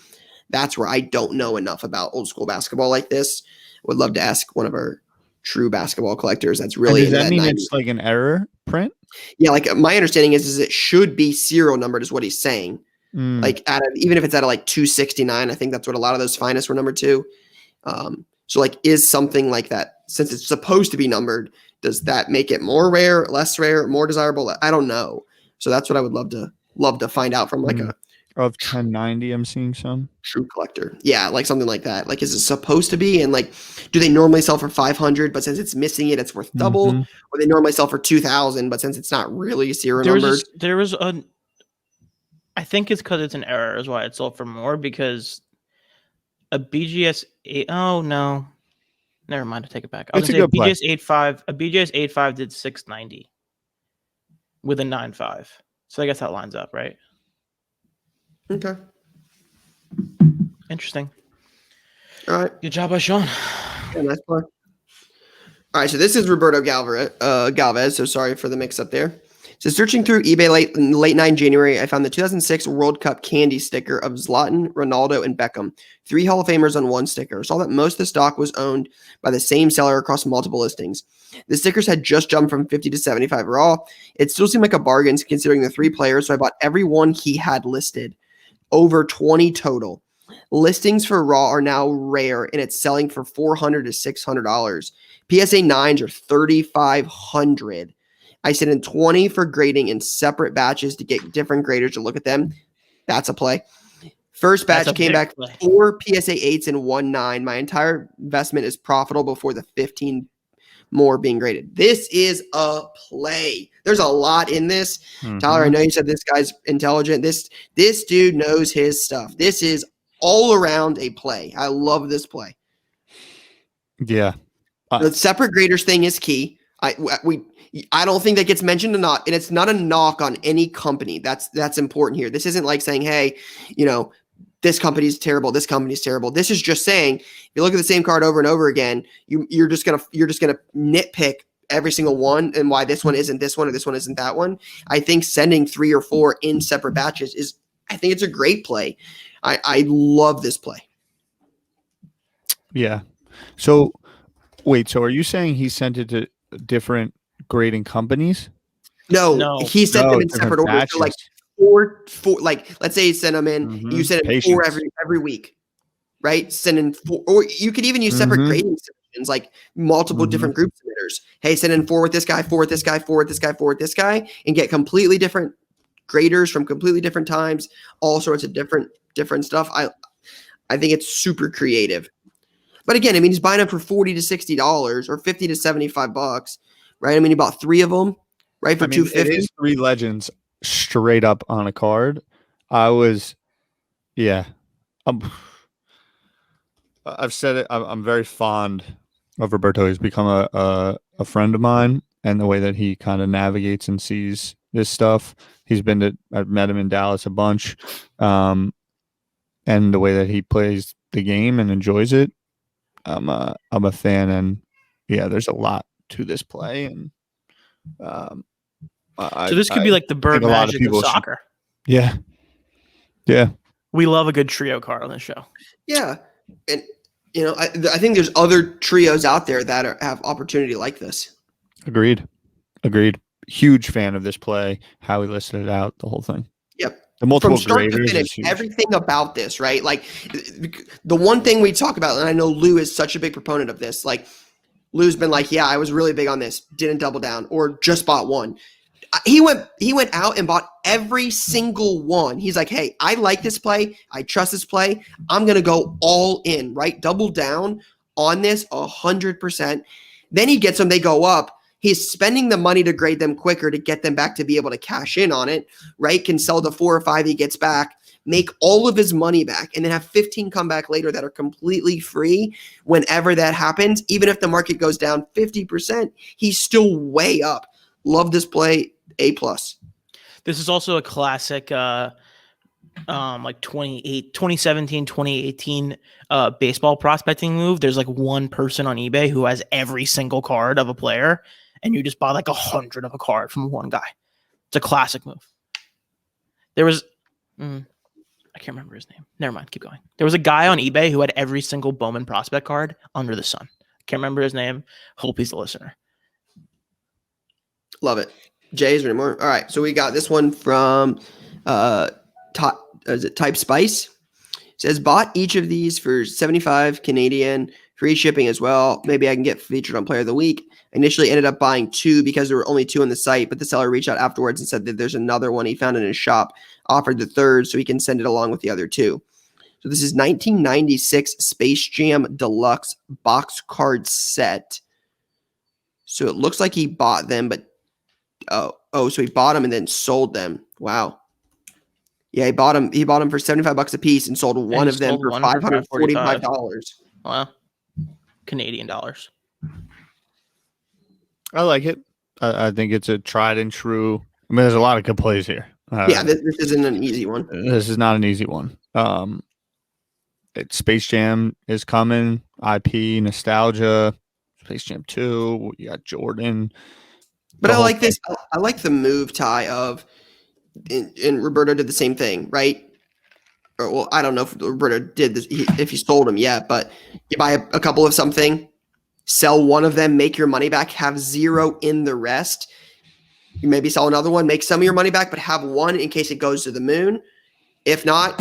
That's where I don't know enough about old school basketball like this. Would love to ask one of our true basketball collectors that's really. And does that mean it's like an error print? Yeah, like my understanding is it should be serial numbered, is what he's saying. Like even if it's at a like 269, I think that's what a lot of those finest were numbered to. So like, is something like that, since it's supposed to be numbered, does that make it more rare, less rare, more desirable? I don't know. So that's what I would love to find out from like a of 1090. I'm seeing some true collector. Yeah, like something like that. Like, is it supposed to be? And like, do they normally sell for 500, but since it's missing it, it's worth double? Or they normally sell for 2,000, but since it's not really serial numbered, I think it's because it's an error is why it sold for more, because a BGS 8. Oh no, never mind. I take it back. I was It's gonna a say good play. BGS 85. A BGS 85 did 690 with a 9.5. So I guess that lines up, right? okay. Interesting. All right. Good job by Sean. Yeah, nice play. All right, so this is Roberto Galvez. So sorry for the mix-up there. So searching through eBay late 9 January, I found the 2006 World Cup candy sticker of Zlatan, Ronaldo, and Beckham. 3 Hall of Famers on one sticker. Saw that most of the stock was owned by the same seller across multiple listings. The stickers had just jumped from 50 to 75 raw. It still seemed like a bargain considering the 3 players, so I bought every one he had listed. Over 20 total. Listings for raw are now rare, and it's selling for $400 to $600. PSA 9s are $3,500. I sent in 20 for grading in separate batches to get different graders to look at them. That's a play. First batch came back 4 PSA 8s and 1 9. My entire investment is profitable before the 15 more being graded. This is a play. There's a lot in this. Tyler, I know you said this guy's intelligent. This dude knows his stuff. This is all around a play. I love this play. Yeah. The separate graders thing is key. I don't think that gets mentioned or not, and it's not a knock on any company. That's important here. This isn't like saying, hey, this company's terrible, this company's terrible. This is just saying, if you look at the same card over and over again, you're just gonna nitpick every single one and why this one isn't this one or this one isn't that one. I think sending 3 or 4 in separate batches I think it's a great play. I love this play. Yeah. So wait, so are you saying he sent it to different grading companies? No, he sent them in separate orders. So like four, like let's say you send them in, you send in 4 every week, right? Send in 4, or you could even use separate grading submissions, like multiple different group submitters. Hey, send in 4 with this guy, 4 with this guy, 4 with this guy, 4 with this guy, and get completely different graders from completely different times, all sorts of different stuff. I think it's super creative. But again, I mean, he's buying them for $40 to $60 or $50 to $75, right? I mean, he bought 3 of them, right, for $250. It is 3 legends straight up on a card. I've said it. I'm very fond of Roberto. He's become a friend of mine, and the way that he kind of navigates and sees this stuff. I've met him in Dallas a bunch, and the way that he plays the game and enjoys it. I'm a fan, and yeah, there's a lot to this play, and so this could be like the Bird Magic of soccer. Yeah. We love a good trio card on this show. Yeah, and I think there's other trios out there that have opportunity like this. Agreed. Huge fan of this play. How he listed it out, the whole thing. Yep. The multiple from start graders to finish, everything about this, right? Like the one thing we talk about, and I know Lou is such a big proponent of this. Like Lou's been like, yeah, I was really big on this, didn't double down, or just bought one. He went out and bought every single one. He's like, hey, I like this play. I trust this play. I'm gonna go all in, right? Double down on this 100%. Then he gets them. They go up. He's spending the money to grade them quicker to get them back to be able to cash in on it, right? Can sell the 4 or 5 he gets back, make all of his money back, and then have 15 come back later that are completely free whenever that happens. Even if the market goes down 50%, he's still way up. Love this play, A+. This is also a classic like 2017, 2018 baseball prospecting move. There's like one person on eBay who has every single card of a player, and you just buy like 100 of a card from one guy. It's a classic move. There was, I can't remember his name. Never mind. Keep going. There was a guy on eBay who had every single Bowman prospect card under the sun. Can't remember his name. Hope he's the listener. Love it. Jay, is there any more? All right. So we got this one from Type Spice. It says, bought each of these for 75 Canadian, free shipping as well. Maybe I can get featured on Player of the Week. Initially ended up buying 2 because there were only 2 on the site, but the seller reached out afterwards and said that there's another one he found in his shop, offered the 3rd so he can send it along with the other 2. So this is 1996 Space Jam Deluxe box card set. So it looks like he bought them, but so he bought them and then sold them. Wow. Yeah, he bought them for $75 a piece and sold one of them for $545. Wow. Canadian dollars. I like it. I think it's a tried and true. I mean, there's a lot of good plays here. This isn't an easy one. This is not an easy one. Space Jam is coming. IP, nostalgia. Space Jam 2. You got Jordan. But I like this. I like the move, Ty, of and Roberto did the same thing, right? Or, well, I don't know if Roberto did this, if he sold them yet, but you buy a couple of something, sell one of them, make your money back, have 0 in the rest. You maybe sell another one, make some of your money back, but have one in case it goes to the moon. If not,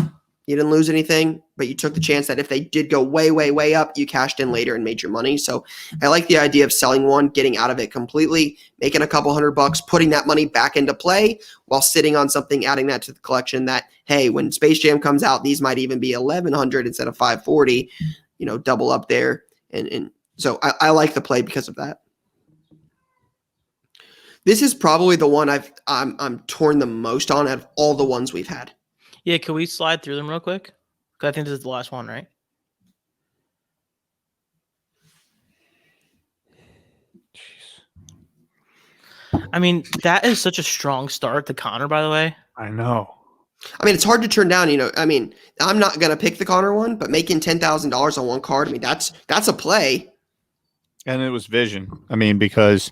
you didn't lose anything, but you took the chance that if they did go way, way, way up, you cashed in later and made your money. So I like the idea of selling one, getting out of it completely, making a couple $100, putting that money back into play while sitting on something, adding that to the collection that, hey, when Space Jam comes out, these might even be 1,100 instead of 540, double up there. And so I like the play because of that. This is probably the one I'm torn the most on out of all the ones we've had. Yeah, can we slide through them real quick? Because I think this is the last one, right? I mean, that is such a strong start to Connor, by the way. I know. I mean, it's hard to turn down. I mean, I'm not gonna pick the Connor one, but making $10,000 on one card, I mean, that's a play. And it was vision. I mean, because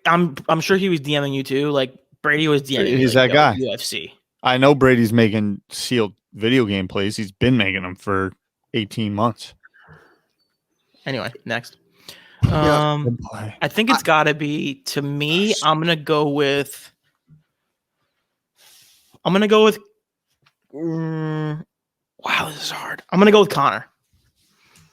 I'm sure he was DMing you too. Like Brady was DMing. He's like, that guy. UFC. I know Brady's making sealed video game plays. He's been making them for 18 months. Anyway, next. Good play. I think it's got to be, to me, I'm going to go with wow, this is hard. I'm going to go with Connor.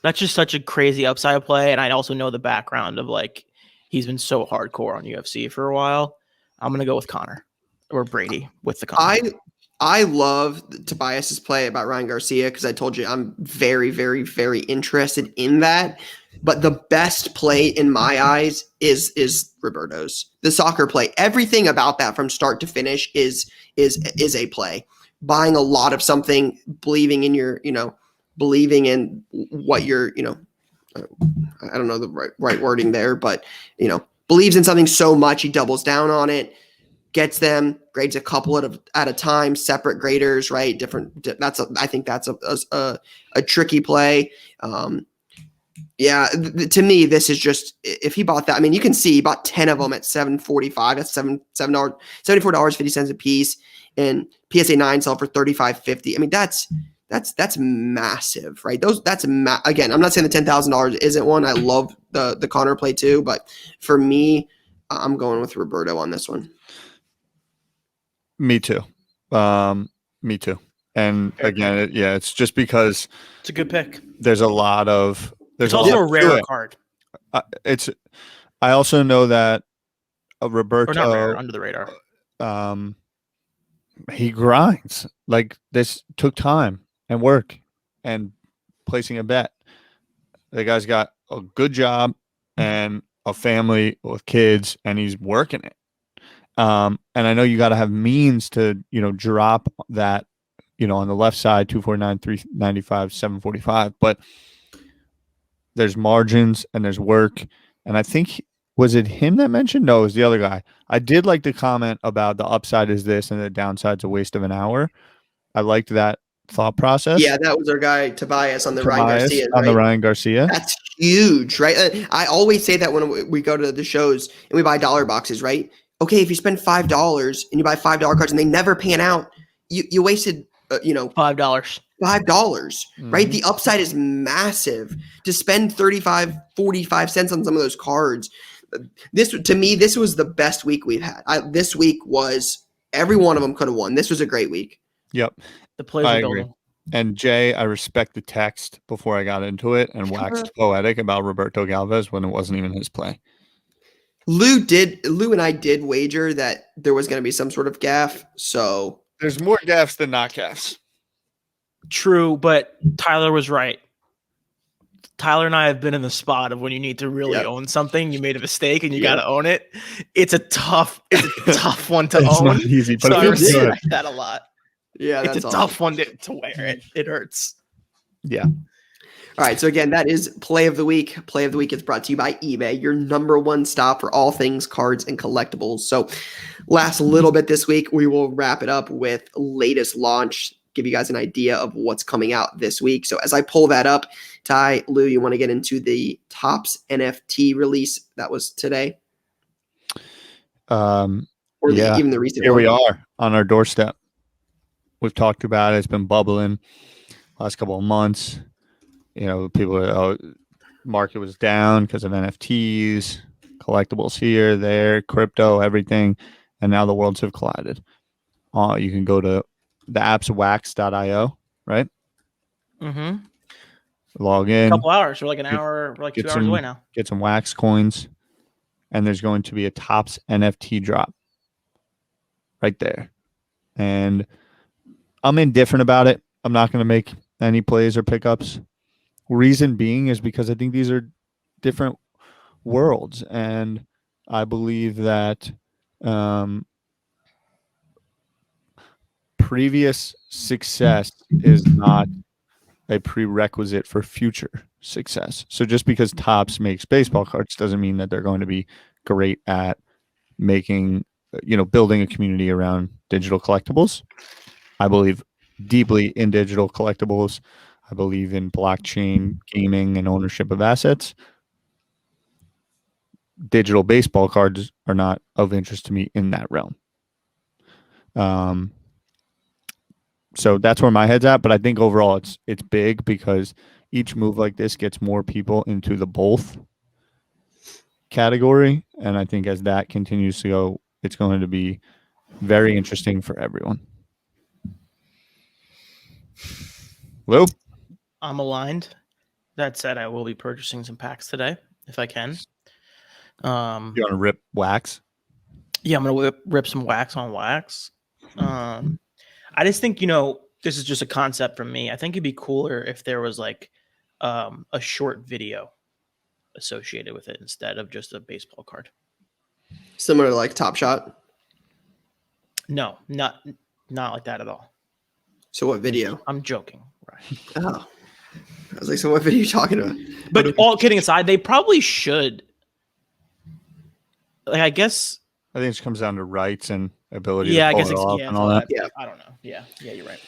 That's just such a crazy upside play. And I also know the background of like, he's been so hardcore on UFC for a while. I'm going to go with Connor or Brady with the Connor. I love Tobias's play about Ryan Garcia because I told you I'm very, very, very interested in that. But the best play in my eyes is Roberto's. The soccer play. Everything about that from start to finish is a play. Buying a lot of something, believing in believing in what you're, I don't know the right wording there, but believes in something so much he doubles down on it. Gets them, grades a couple at a time, separate graders, right? I think that's a tricky play. To me, this is just, if he bought that, I mean, you can see he bought 10 of them at $7.45. That's $74.50 a piece, and PSA 9 sell for $35.50. I mean, that's massive, right? Again, I'm not saying the $10,000 isn't one. I love the Connor play too, but for me, I'm going with Roberto on this one. Me too. Me too. And again, it's just because it's a good pick. There's a lot of. It's also a rare card. I also know that Roberto, or not rare, under the radar. He grinds. Like, this took time and work and placing a bet. The guy's got a good job and a family with kids, and he's working it. And I know you got to have means to, drop that, on the left side, 249, 395, 745, but there's margins and there's work. And I think, was it him that mentioned? No, it was the other guy. I did like the comment about the upside is this and the downside's a waste of an hour. I liked that thought process. Yeah, that was our guy Tobias on the Ryan Garcia. On the Ryan Garcia. That's huge, right? I always say that when we go to the shows and we buy dollar boxes, right? Okay, if you spend $5 and you buy $5 cards and they never pan out, you wasted, $5. Right? The upside is massive. To spend 35, 45 cents on some of those cards. To me, this was the best week we've had. This week was, every one of them could have won. This was a great week. Yep. The plays are building. And Jay, I respect the text before I got into it and waxed poetic about Roberto Galvez when it wasn't even his play. Lou and I did wager that there was going to be some sort of gaffe. So there's more gaffes than not gaffes. True, but Tyler was right. Tyler and I have been in the spot of when you need to really own something, you made a mistake and you got to own it. It's a tough one to own. Not easy, but so I it feels good. respect that a lot. Yeah, it's a tough one to wear. It hurts. Yeah. All right, so again, that is Play of the Week. Play of the Week is brought to you by eBay, your number one stop for all things cards and collectibles. So last little bit this week, we will wrap it up with latest launch, give you guys an idea of what's coming out this week. So as I pull that up, Ty, Lou, you want to get into the Topps NFT release that was today? Even the recent Here one? we are on our doorstep. We've talked about it. It's been bubbling last couple of months. People, market was down because of NFTs, collectibles here, there, crypto, everything. And now the worlds have collided. You can go to the app's wax.io, right? Mm-hmm. Log in. A couple hours. We're like an hour, we're like 2 hours away now. Get some wax coins. And there's going to be a Topps NFT drop right there. And I'm indifferent about it. I'm not going to make any plays or pickups. Reason being is because I think these are different worlds, and I believe that previous success is not a prerequisite for future success. So just because Topps makes baseball cards doesn't mean that they're going to be great at making, building a community around digital collectibles. I believe deeply in digital collectibles. I believe in blockchain gaming and ownership of assets. Digital baseball cards are not of interest to me in that realm. So that's where my head's at. But I think overall it's big because each move like this gets more people into the both category. And I think as that continues to go, it's going to be very interesting for everyone. Lou? I'm aligned. That said, I will be purchasing some packs today if I can. You want to rip wax? Yeah, I'm gonna rip some wax on wax. I just think, this is just a concept from me. I think it'd be cooler if there was like a short video associated with it instead of just a baseball card. Similar to like Top Shot. No, not like that at all. So what video? I'm joking. Right. Oh. I was like, so what video are you talking about? But all kidding aside, they probably should. Like, I guess. I think it just comes down to rights and ability Yeah, to I pull guess it off and all that. Yeah. I don't know. Yeah, you're right.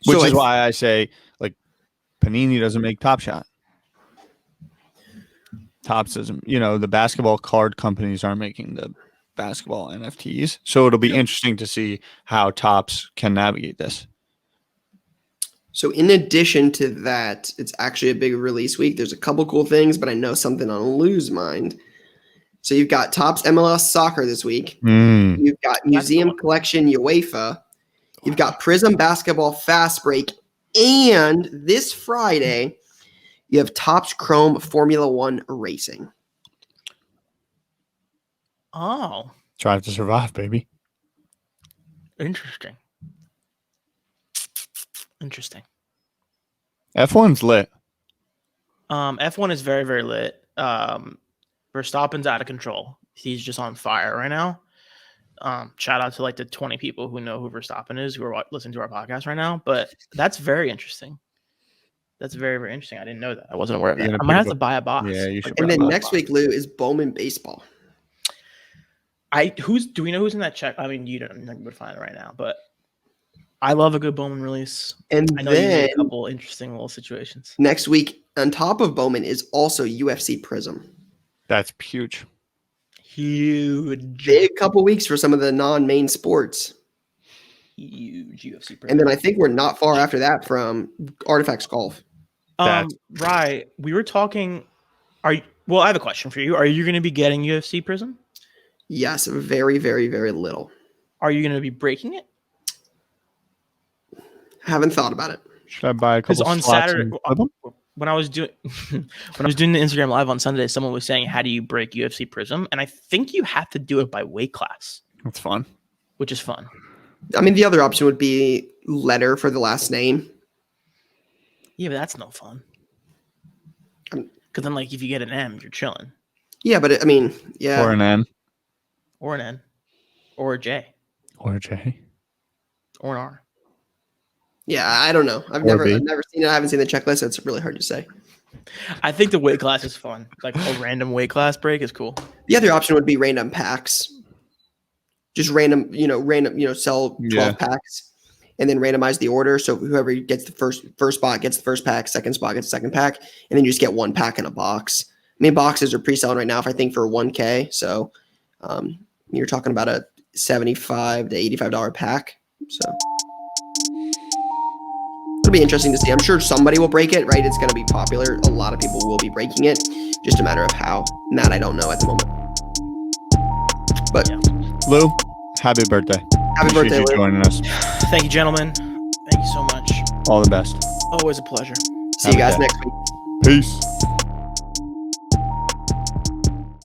Which So is why I say, like, Panini doesn't make Top Shot. Topps doesn't, the basketball card companies aren't making the basketball NFTs. So it'll be interesting to see how Topps can navigate this. So in addition to that, it's actually a big release week. There's a couple cool things, but I know something on Lou's mind. So you've got Topps MLS Soccer this week. You've got Museum Collection UEFA. You've got Prism Basketball Fast Break. And this Friday, you have Topps Chrome Formula One Racing. Oh. Drive to Survive, baby. Interesting. F1's lit. F1 is very, very lit. Verstappen's out of control. He's just on fire right now. Shout out to like the 20 people who know who Verstappen is, who are listening to our podcast right now. But that's very interesting. That's very, very interesting. I didn't know that. I wasn't aware of that. I might have to buy a box. Yeah, you should. And then next week, Lou, is Bowman Baseball. Do we know who's in that check? I mean, you would find it right now, but I love a good Bowman release. And I know then you a couple interesting little situations. next week, on top of Bowman, is also UFC Prism. That's huge. Huge. Big couple weeks for some of the non-main sports. Huge UFC Prism. And then I think we're not far after that from Artifacts Golf. Right. We were talking. Well, I have a question for you. Are you going to be getting UFC Prism? Yes, very, very, very little. Are you going to be breaking it? Haven't thought about it. Should I buy a couple? Because on Saturday, when I was doing the Instagram live on Sunday, someone was saying, "How do you break UFC Prism?" And I think you have to do it by weight class. That's fun. Which is fun. I mean, the other option would be letter for the last name. Yeah, but that's no fun. Because then, like, if you get an M, you're chilling. Yeah, but yeah. Or an N. Or an N. Or a J. Or a J. Or an R. Yeah, I don't know. I've never seen it. I haven't seen the checklist. It's really hard to say. I think the weight class is fun. Like a random weight class break is cool. The other option would be random packs. Just random, sell 12 packs and then randomize the order. So whoever gets the first spot gets the first pack, second spot gets the second pack, and then you just get one pack in a box. I mean, boxes are pre-selling right now, I think, for $1,000. So you're talking about a $75 to $85 pack. So it'll be interesting to see. I'm sure somebody will break it, right? It's going to be popular. A lot of people will be breaking it. Just a matter of how. And that I don't know at the moment. But Lou, happy birthday. Happy birthday, Lou. Joining us. Thank you, gentlemen. Thank you so much. All the best. Always a pleasure. See you guys next week. Peace.